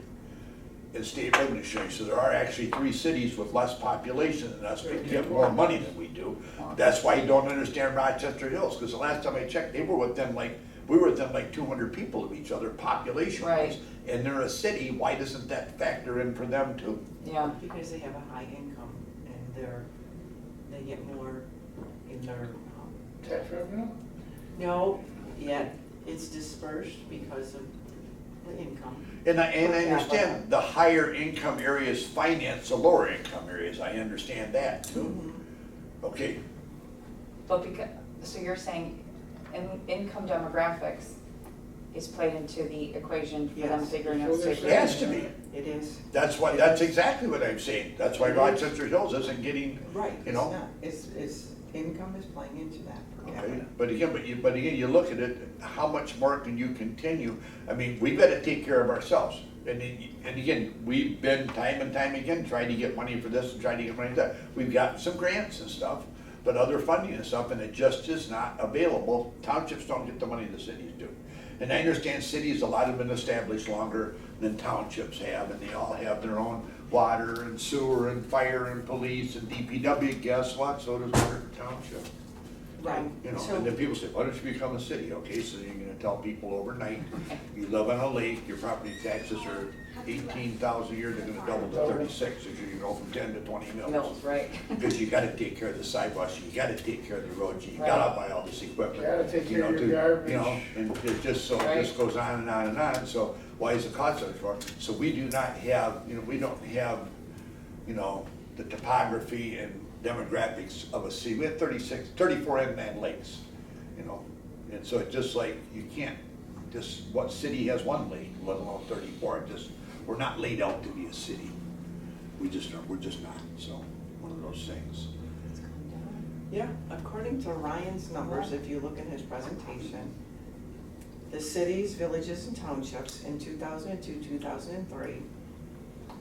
in state revenue sharing. So there are actually 3 cities with less population than us, but get more money than we do. That's why you don't understand Rochester Hills, because the last time I checked, we were within like 200 people of each other population wise. Right. And they're a city, why doesn't that factor in for them too? Yeah, Because they have a high income and they get more in their, Tax revenue? no, yet it's dispersed because of the income. And I understand the higher income areas finance the lower income areas, I understand that too. Okay, but because, so you're saying income demographics is played into the equation for them Yes. figuring out state it has revenue? to be. It is. That's exactly what I'm saying. That's why Rochester Hills isn't getting, Right, you it's know. not, it's, income is playing into that per Okay, capita. but again, you look at it, how much more can you continue? I mean, we've got to take care of ourselves. And again, we've been time and time again trying to get money for this and trying to get money for that. We've gotten some grants and stuff, but other funding and stuff, and it just is not available. Townships don't get the money the cities do. And I understand cities, a lot have been established longer than townships have, and they all have their own water and sewer and fire and police and DPW. Guess what? So does our township. Right, You know, so, and then people say, why don't you become a city? Okay, so you're gonna tell people overnight, you live on a lake, your property taxes are 18,000 a year, they're gonna double to 36, so you go from 10 to 20 mils. Mills, right? Because you gotta take care of the sidewalks, you gotta take care of the roads, you gotta buy all this equipment. You gotta take you care of know, your You know, garbage. and it just, so it Right. just goes on and on and on, so why is the cost so much more? So we do not have, we don't have, the topography and demographics of a city. We have 34 inland lakes, and so it's just like, you can't, what city has one lake, let alone 34, we're not laid out to be a city. We're just not, so, one of those things. yeah, according to Ryan's numbers, if you look in his presentation, the cities, villages, and townships in 2002, 2003,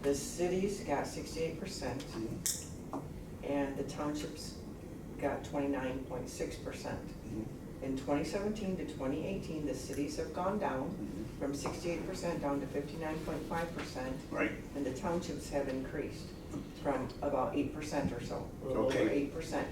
the cities got 68%, and the townships got 29.6%. In 2017 to 2018, the cities have gone down from 68% down to 59.5%, Right, and the townships have increased from about 8% or so, a little over Okay. 8%.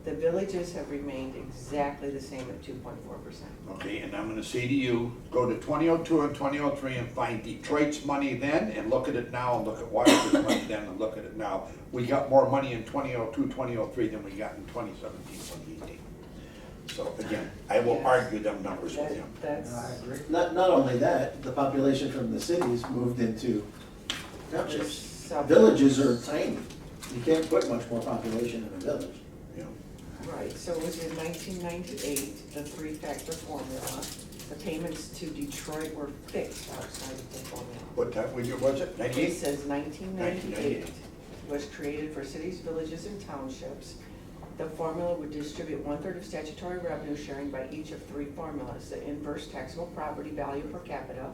The villages have remained exactly the same at 2.4%. okay, and I'm gonna say to you, go to 2002 and 2003 and find Detroit's money then, and look at it now, and look at Washington's money then, and look at it now. We got more money in 2002, 2003 than we got in 2017, 2018. So again, I will Yes. argue them numbers with you. That's, I agree. Not only that, the population from the cities moved into townships. Suburbs. Villages are tiny. You can't put much more population in a village. Yeah. right, so it was in 1998, the three-factor formula. The payments to Detroit were fixed outside of the formula. What time was it, It 98? says 1998 1998. was created for cities, villages, and townships. The formula would distribute 1/3 of statutory revenue sharing by each of 3 formulas: the inverse taxable property value per capita,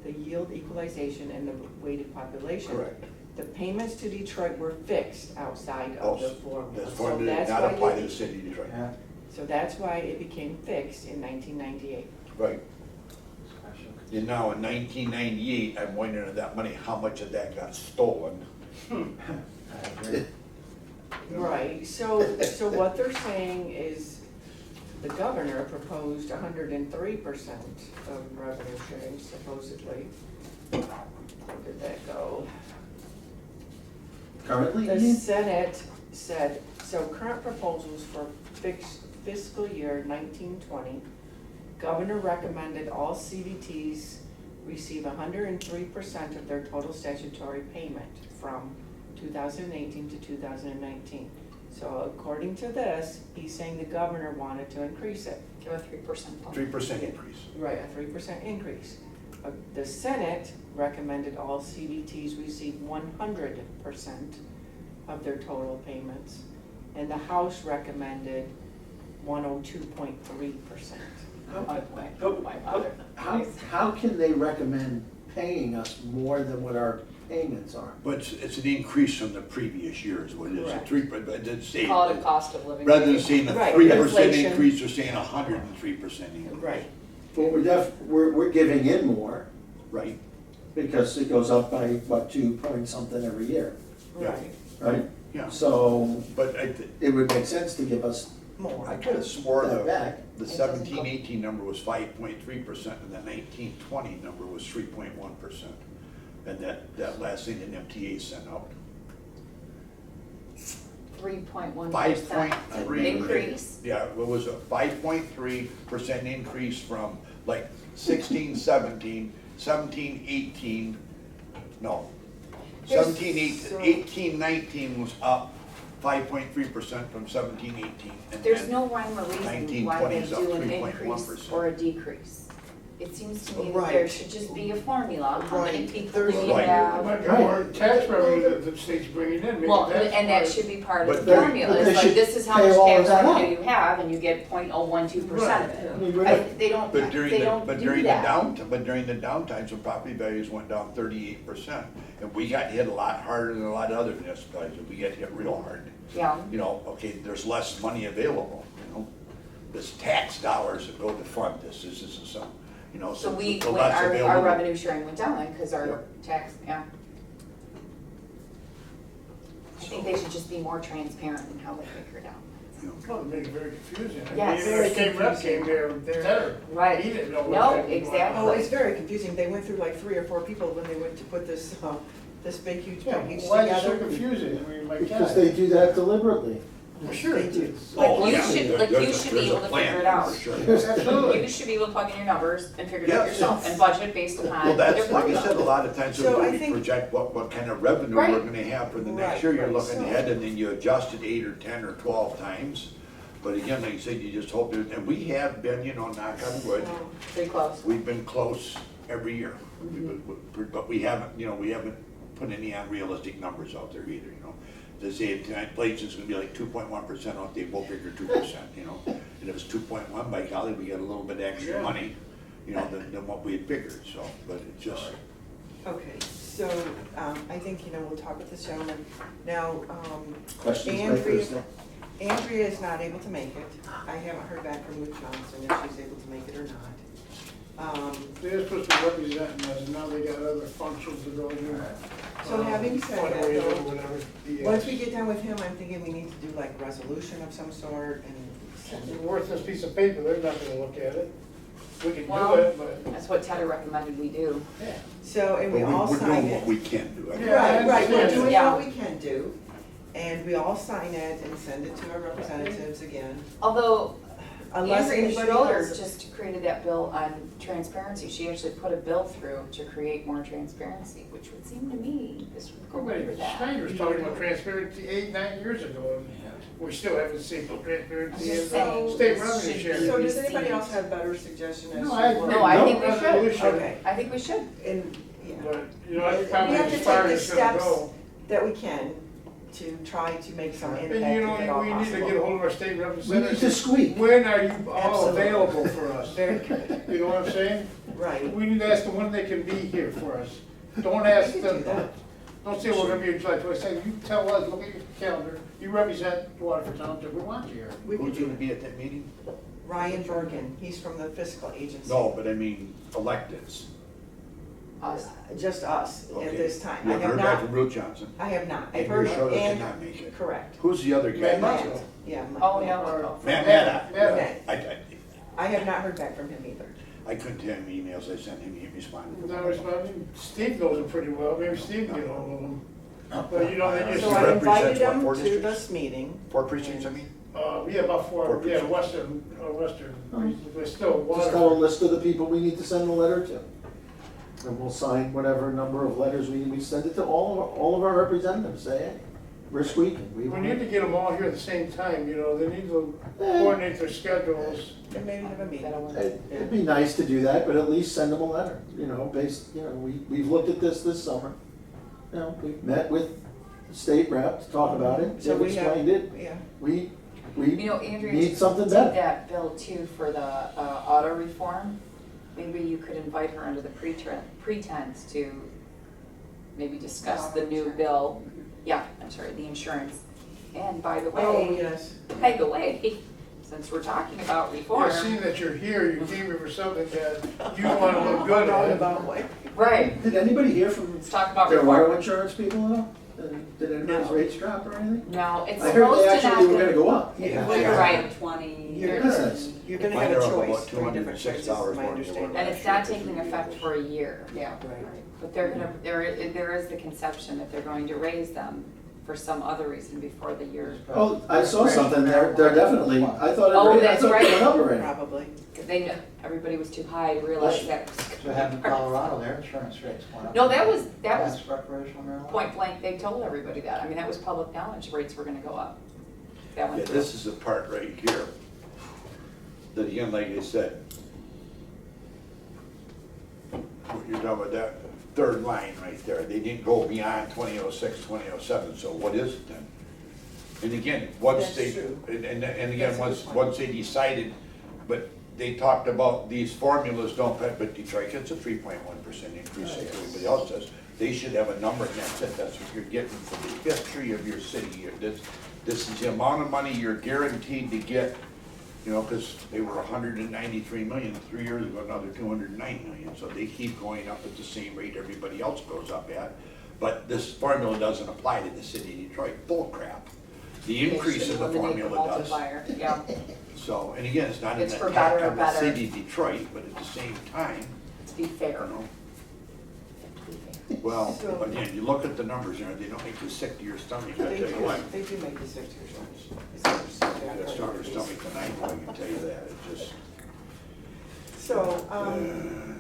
the yield equalization, and the weighted population. Correct. The payments to Detroit were fixed outside of the formula. This So formula did that's not why apply they- to the city of Detroit. Yeah. So that's why it became fixed in 1998. Right. And now in 1998, I'm wondering if that money, how much of that got stolen? I agree. Right, so what they're saying is the governor proposed 103% of revenue sharing supposedly. Where did that go? Currently, The Ian? Senate said, so current proposals for fiscal year 1920, governor recommended all CDTs receive 103% of their total statutory payment from 2018 to 2019. So according to this, he's saying the governor wanted to increase it. Give a 3% bump. 3% increase. Right, a 3% increase. The Senate recommended all CBTs receive 100% of their total payments, and the House recommended 102.3%. How can they recommend paying us more than what our payments are? But it's an increase from the previous year is what it is, a Correct. 3, but it didn't say. Call it a cost of living. Rather than saying a Right, 3% inflation. increase, they're saying 103% increase. Right, But we're giving in more Right, because it goes up by, what, 2 point something every year, right, right? yeah. So But it would make sense to give us more. I could have swore that back. the It doesn't 17-18 number was 5.3% and the 19-20 number was 3.1%. And that last thing that MTA sent out. 3.1% 5.3. increase. Yeah, it was a 5.3% increase from like 16, 17, 17, 18, no. There's 17, so- 18, 19 was up 5.3% from 17, 18. and There's then no rhyme or reason 19, why 20 they is up do an 3.1%. increase or a decrease. It seems to me that there Right. should just be a formula, how many Right. people There's- do we Right. have? But more tax revenue that the state's bringing in, maybe Well, that's and that why- should be part of But the they- formula, but they it's like, should this is how pay much all of tax that revenue out. you have, and you get 0.012% of Right, it. I mean, They don't, But during they the, don't but do during the that. downtimes, when property values went down 38%, and we got hit a lot harder than a lot of other municipalities, we get hit real hard. Yeah, You know, okay, there's less money available, you know, there's tax dollars that go to fund this isn't some, you know, so so we, the less our available. revenue sharing went down, because Yeah. our tax, yeah. I think they should just be more transparent in how they figure it out. You know. Well, it made it very confusing. I Yes. mean, Very the state rep came there, better. Right. He didn't know what No, that was. exactly. Oh, it's very confusing. They went through like 3 or 4 people when they went to put this, this big huge Yeah, package why is it so together. confusing? I mean, my God. Because they do that deliberately. Well, sure. They do. It's- Like, Oh, you yeah, should- there- like, you there's a- should be there's a able to plan, figure it out. for sure. Absolutely. You should be able to plug in your numbers and figure it out Yeah. yourself, and budget based upon Well, your that's, like I formula. said, a lot of times So when I we think- project what kind of revenue Right. we're gonna have for the next Right, year, you're right. looking So- ahead and then you adjust it 8 or 10 or 12 times. But again, like you said, you just hope, and we have been, you know, knock on wood, Pretty close. we've been close every year. Mm-hmm. But we haven't, you know, we haven't put any unrealistic numbers out there either, you know. To say inflation's gonna be like 2.1%, off they will figure 2%, you know. And if it's 2.1, by golly, we got a little bit extra Yeah. money, you know, than what we had figured, so, but it just, Okay, so, I think, we'll talk with this gentleman. Now, Questions by Andrea, Thursday? Andrea is not able to make it. I haven't heard back from Luke Johnson if she's able to make it or not. They're supposed to be representing us, and now they got other functions to go do. So having said that, Fundraiser, though, whatever. once we get done with him, I'm thinking we need to do like a resolution of some sort and send It's it. a worthless piece of paper, they're not gonna look at it. We can do Well, it, but. That's what Tedder recommended we do. Yeah. So, and but we all we're sign doing what it. we can do. I mean. Yeah, I Right, right, we're understand. doing Yeah. what we can do, and we all sign it and send it to our representatives again. Although Unless Andrea anybody Schroeder has, just created that bill on transparency. She actually put a bill through to create more transparency, which would seem to me this would go under that. Steiner was talking about transparency 8, 9 years ago, and we still haven't seen no transparency I'm in just saying, the state this revenue should sharing. be- so does anybody else have better suggestion as No, to I what- agree. No, I think we resolution, should. Okay. I think we should. And, yeah, But, you know, that's We probably have to as far take the as it's gonna steps go. that we can to try to make some impact And you if at all know, we need to get a possible. hold of our state We need representatives. to squeak. When are you all Absolutely. available for us? Very good, You know what I'm saying? right. We need to ask them when they can be here for us. Don't ask We can them, do that. don't say we're gonna be in July 22nd. You tell us, look at your calendar, you represent Waterford Township, we want you here. We can Who's do gonna that. be at that meeting? Ryan Bergen, he's from the fiscal agency. No, but I mean, electeds. Us. Just us at Okay. this time. You I have have heard back not, from Ruth Johnson? I have not. I've And heard, you're sure they and, cannot make it? correct. Who's the other guy? Matt Muscle. Yeah. Oh, Matt. no. Matt Matt. Maddox. Matt. I I have not heard back from him either. I couldn't tell him emails I sent him, he responded. Not responding. Steve knows him pretty well, maybe Steve can get hold of him. But you know, they just, So He I invited represents what, him 4 to districts? this meeting. 4 precincts, I mean? yeah, about Four four, yeah, percent. western, but still Just have a Waterford. list of the people we need to send a letter to. and we'll sign whatever number of letters we send it to all of our representatives, say, hey, we're squeaking. We need to get them all here at the same time, you know, they need to coordinate their schedules. And maybe have a meeting. It'd be nice to do that, but at least send them a letter, you know, we've looked at this summer. You know, we've met with the state rep to talk about it, So they've we have- explained it. Yeah. We You know, Andrea need did something better. that bill too for the auto reform. Maybe you could invite her under the pretense to maybe discuss the new bill. Yeah, I'm sorry, the insurance. And by the Oh, way, yes. since we're talking about Yeah, reform. seeing that you're here, you came here for something that you want to look good on. Roundabout way. Right, Did anybody hear from let's talk about their auto reform. insurance people at all? Did anybody's No. rates drop or anything? No, it's I heard supposed they to actually were gonna not. go up. Yeah. Well, you're right. 20. You're Business. You're gonna Mine have are a up about choice, three different $206 choices, more my than understanding. And it's not taking effect for a year. Yeah. Right. But there is the conception that they're going to raise them for some other reason before the year. Oh, I saw something, they're definitely, I thought Oh, it, I that's thought it went right. up already. Probably. Because they knew, everybody was too high to realize that. So have in Colorado, their insurance rates went up. No, that was That's recreational marijuana. point blank, they told everybody that. I mean, that was public knowledge, rates were gonna go up. That Yeah, went through. this is the part right here, that again, like I said, what you're talking about, that third line right there, they didn't go beyond 2006, 2007, so what is it then? And again, once That's they, true. and again, That's a once, good point. once they decided, but they talked about these formulas don't pay, but Detroit gets a 3.1% increase like everybody else does. They should have a number, and that's it, that's what you're getting for the history of your city. This is the amount of money you're guaranteed to get, you know, because they were 193 million 3 years ago, now they're 209 million, so they keep going up at the same rate everybody else goes up at. But this formula doesn't apply to the city of Detroit, bull crap. The They increase should in the eliminate formula does. multiplier. Yeah, So, and again, it's not an It's for attack better or on the better. city of Detroit, but at the same time, to be I fair. don't know. To be fair. Well, So- again, you look at the numbers there, they don't make you sick to your stomach, I tell They you do, what. they do make you sick to your You got a stronger stomach than I do, I can tell you that, it's just. So,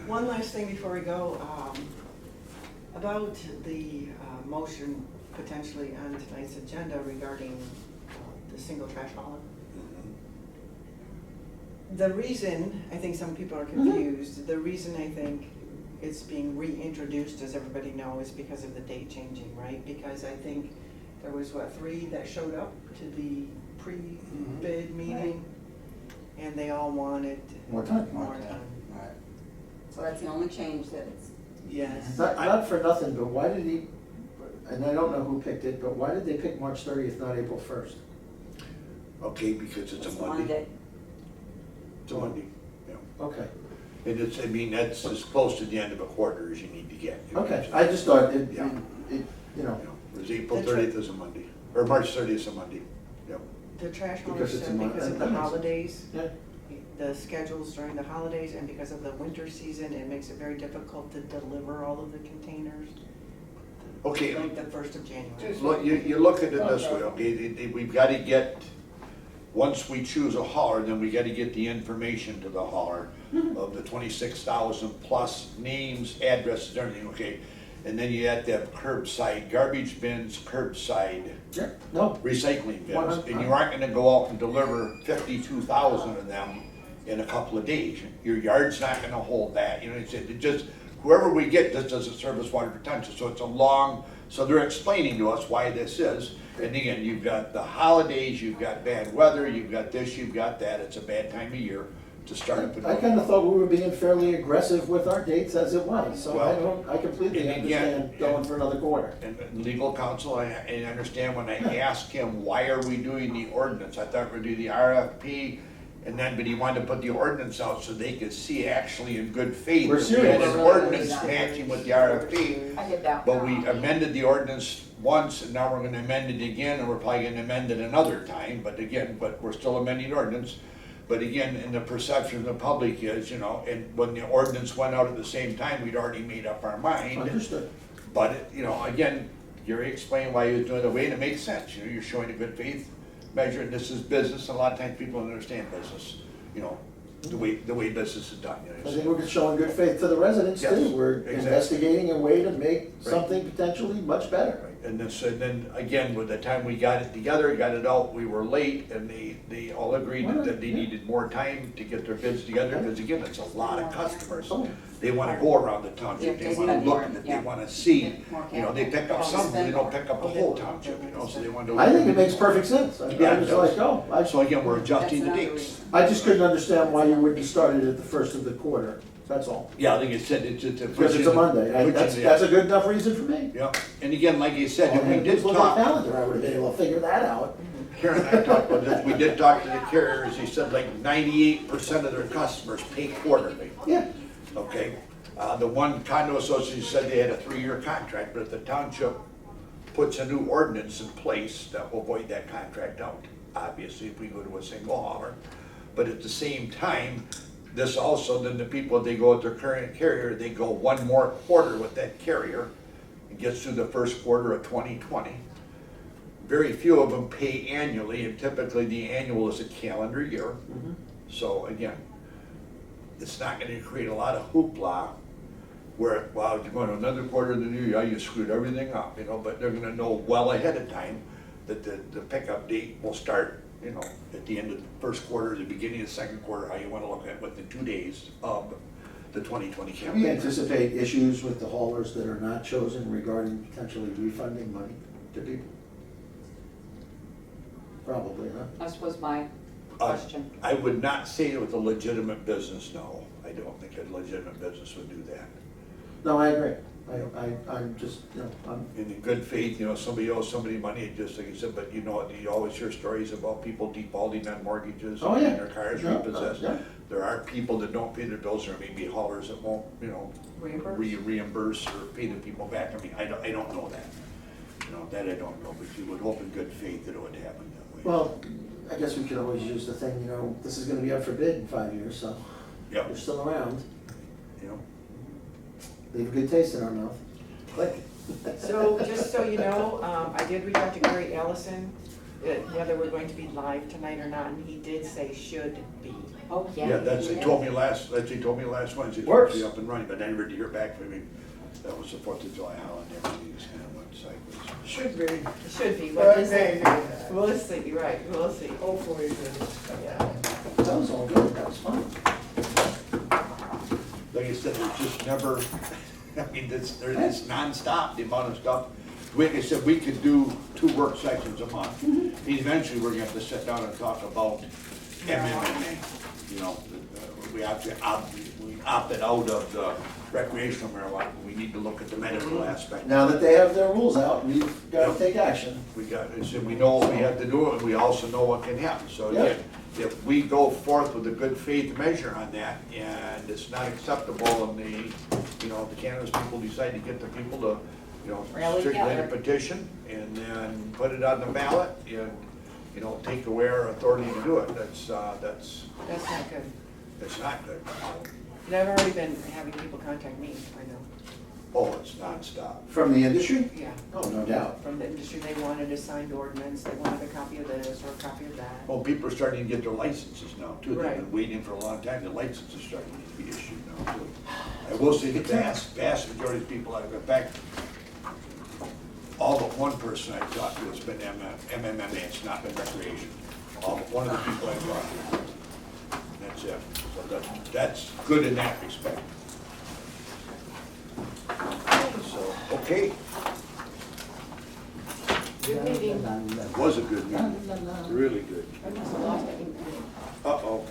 one last thing before we go, about the motion potentially on tonight's agenda regarding the single trash hauler. The reason, I think some people are confused, the reason I think it's being reintroduced, as everybody knows, is because of the date changing, right? Because I think there was, 3 that showed up to the pre-bid meeting, and they all wanted More time. more time. Right. So that's the only change that it's, Yes. Not for nothing, but why did he, and I don't know who picked it, but why did they pick March 30th, not April 1st? Okay, because it's it's a Monday. Monday. It's a Monday, yeah. Okay, And it's, I mean, that's as close to the end of a quarter as you need to get. okay, I just thought it, Yeah. you know, Whereas April That's right. 30th is a Monday, or March 30th is a Monday, yep. The trash hauler Because it's said a month, because of that the makes sense. holidays, yeah. the schedules during the holidays, and because of the winter season, it makes it very difficult to deliver all of the containers. Okay, Like the 1st of January. look, you look at it this way, okay, we've gotta get, once we choose a hauler, then we gotta get the information to the hauler of the 26,000 plus names, addresses, everything, okay? And then you have to have curbside garbage bins, curbside Yeah, no, recycling bins, and you aren't gonna go out and deliver 52,000 of them in a couple of days. Your yard's not gonna hold that, you know, it just, whoever we get, this doesn't service water retention, so it's a long, so they're explaining to us why this is. And again, you've got the holidays, you've got bad weather, you've got this, you've got that, it's a bad time of year to start up. I kinda thought we were being fairly aggressive with our dates as it was, so I completely And again- understand going for another quarter. And legal counsel, I understand when I asked him, why are we doing the ordinance? I thought we'd do the RFP, and then, but he wanted to put the ordinance out so they could see actually in good faith. We're that we had serious. an ordinance matching with the RFP. I get that. But we amended the ordinance once, and now we're gonna amend it again, and we're probably gonna amend it another time, but again, but we're still amending the ordinance. But again, in the perception of the public is, you know, and when the ordinance went out at the same time, we'd already made up our mind. Understood. But, you know, again, Gary explained why he was doing it the way, and it makes sense, you know, you're showing a good faith measure, and this is business, and a lot of times people don't understand business, you know. the way business is done. You know what I I'm think saying? we're showing good faith to the residents Yes, too. We're exactly. investigating a way to make Right. something potentially much better. And then again, with the time we got it together, got it out, we were late, and they all agreed that they Yeah. needed more time to get their bids together, because again, it's a lot of customers. Oh. They wanna go around the township, they wanna look at it, they wanna see, you know, they pick up some, they don't pick up the whole township, you know, so they want to. I think it makes perfect sense. I Yeah, it was does. like, oh, So again, we're adjusting the That's another dates. reason. I just couldn't understand why you wouldn't have started at the first of the quarter, that's all. Yeah, I think it said, it's a. Because it's a Monday, that's a good enough reason for me. Yeah, and again, like you said, and we did Just look at the talk, calendar, I would have been able to figure that out. Karen and I talked about this, we did talk to the carriers, he said like 98% of their customers pay quarterly. Yeah, Okay, the one condo association said they had a 3-year contract, but if the township puts a new ordinance in place, that will void that contract out, obviously, if we go to a single hauler. But at the same time, this also, then the people, they go with their current carrier, they go one more quarter with that carrier. It gets through the first quarter of 2020. Very few of them pay annually, and typically the annual is a calendar year. So again, it's not gonna create a lot of hoopla where, wow, you're going to another quarter of the new year, you screwed everything up, you know, but they're gonna know well ahead of time that the pickup date will start, you know, at the end of the first quarter, the beginning of the second quarter, how you wanna look at within 2 days of the 2020 can we campaign. anticipate issues with the haulers that are not chosen regarding potentially refunding money to people? Probably, huh? This was my question. I would not say it with a legitimate business, no. I don't think a legitimate business would do that. No, I agree. I'm just, you know, I'm, In good faith, you know, somebody owes somebody money, just like you said, but you know, you always hear stories about people defaulting on mortgages Oh, and yeah. their cars Yeah, repossessed. yeah. There are people that don't pay their bills, or maybe haulers that won't, you know, reimburse or pay the people back. I mean, I don't know that. You know, that I don't know, but you would hope in good faith that it would happen that way. well, I guess we could always use the thing, you know, this is gonna be up for bid in 5 years, so Yep, you're still around. you know, Leave a good taste in our mouth. Click. So, just so you know, I did reach out to Gary Ellison, whether we're going to be live tonight or not, and he did say should be. Oh, yeah. yeah, they told me last Wednesday, it's Works. supposed to be up and running, but I never did hear back from him. That was the 4th of July holiday, everything just kind of went sideways. Should be, It should be, but but it this may be that. we'll see, right, we'll see. Hopefully it is. Yeah. That was all good, that was fun. Like I said, there's just never, I mean, it's nonstop, the amount of stuff. Like I said, we could do 2 work sessions a month. Eventually, we're gonna have to sit down and talk about MMA. You know, we opted out of the recreational marijuana, we need to look at the medical aspect. Now that they have their rules out, we've gotta take action. We know what we have to do, and we also know what can happen. So Yeah. again, if we go forth with a good faith measure on that, and it's not acceptable, and the cannabis people decide to get the people to, Rally circulate a together. petition, and then put it on the ballot, and, take away our authority to do it, that's That's not good. not good. And I've already been having people contact me, I know, Oh, it's nonstop. From the industry? yeah. Oh, no doubt. From the industry, they wanted a signed ordinance, they wanted a copy of this or a copy of that. Well, people are starting to get their licenses now, too. They've been Right. waiting for a long time. The license is starting to be issued now, too. I will say the vast majority of people, in fact, all but one person I've talked to has been MMA, it's not been recreation. All but one of the people I've talked to. That's it. So that's good in that respect. So, okay, Good meeting. it was a good meeting, really good. I must have lost it. Uh-oh.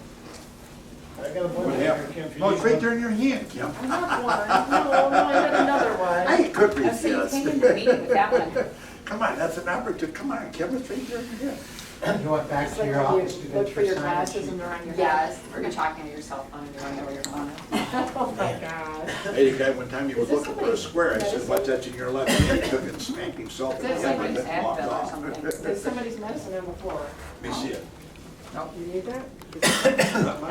I got a What bunch here, happened? Kim. Oh, it's right there in your hand, Kim. I have one, no, I had another one. I could I was saying, you resist. came in the meeting with that one. Come on, that's an opportunity. Come on, Kim, it's right there in your hand. You went back It's to like your when office to you get look for your sign glasses sheet. and they're on your head. Yes, or you're talking to your cell phone and you don't know where your phone is. Oh my God. I had a guy one time, he was Is this looking for a square. I said, what's that in your left hand? He took it and smacked himself in the Is head that with it somebody's and walked Advil or off. something? There's somebody's medicine on the floor. Let me see it. You need that?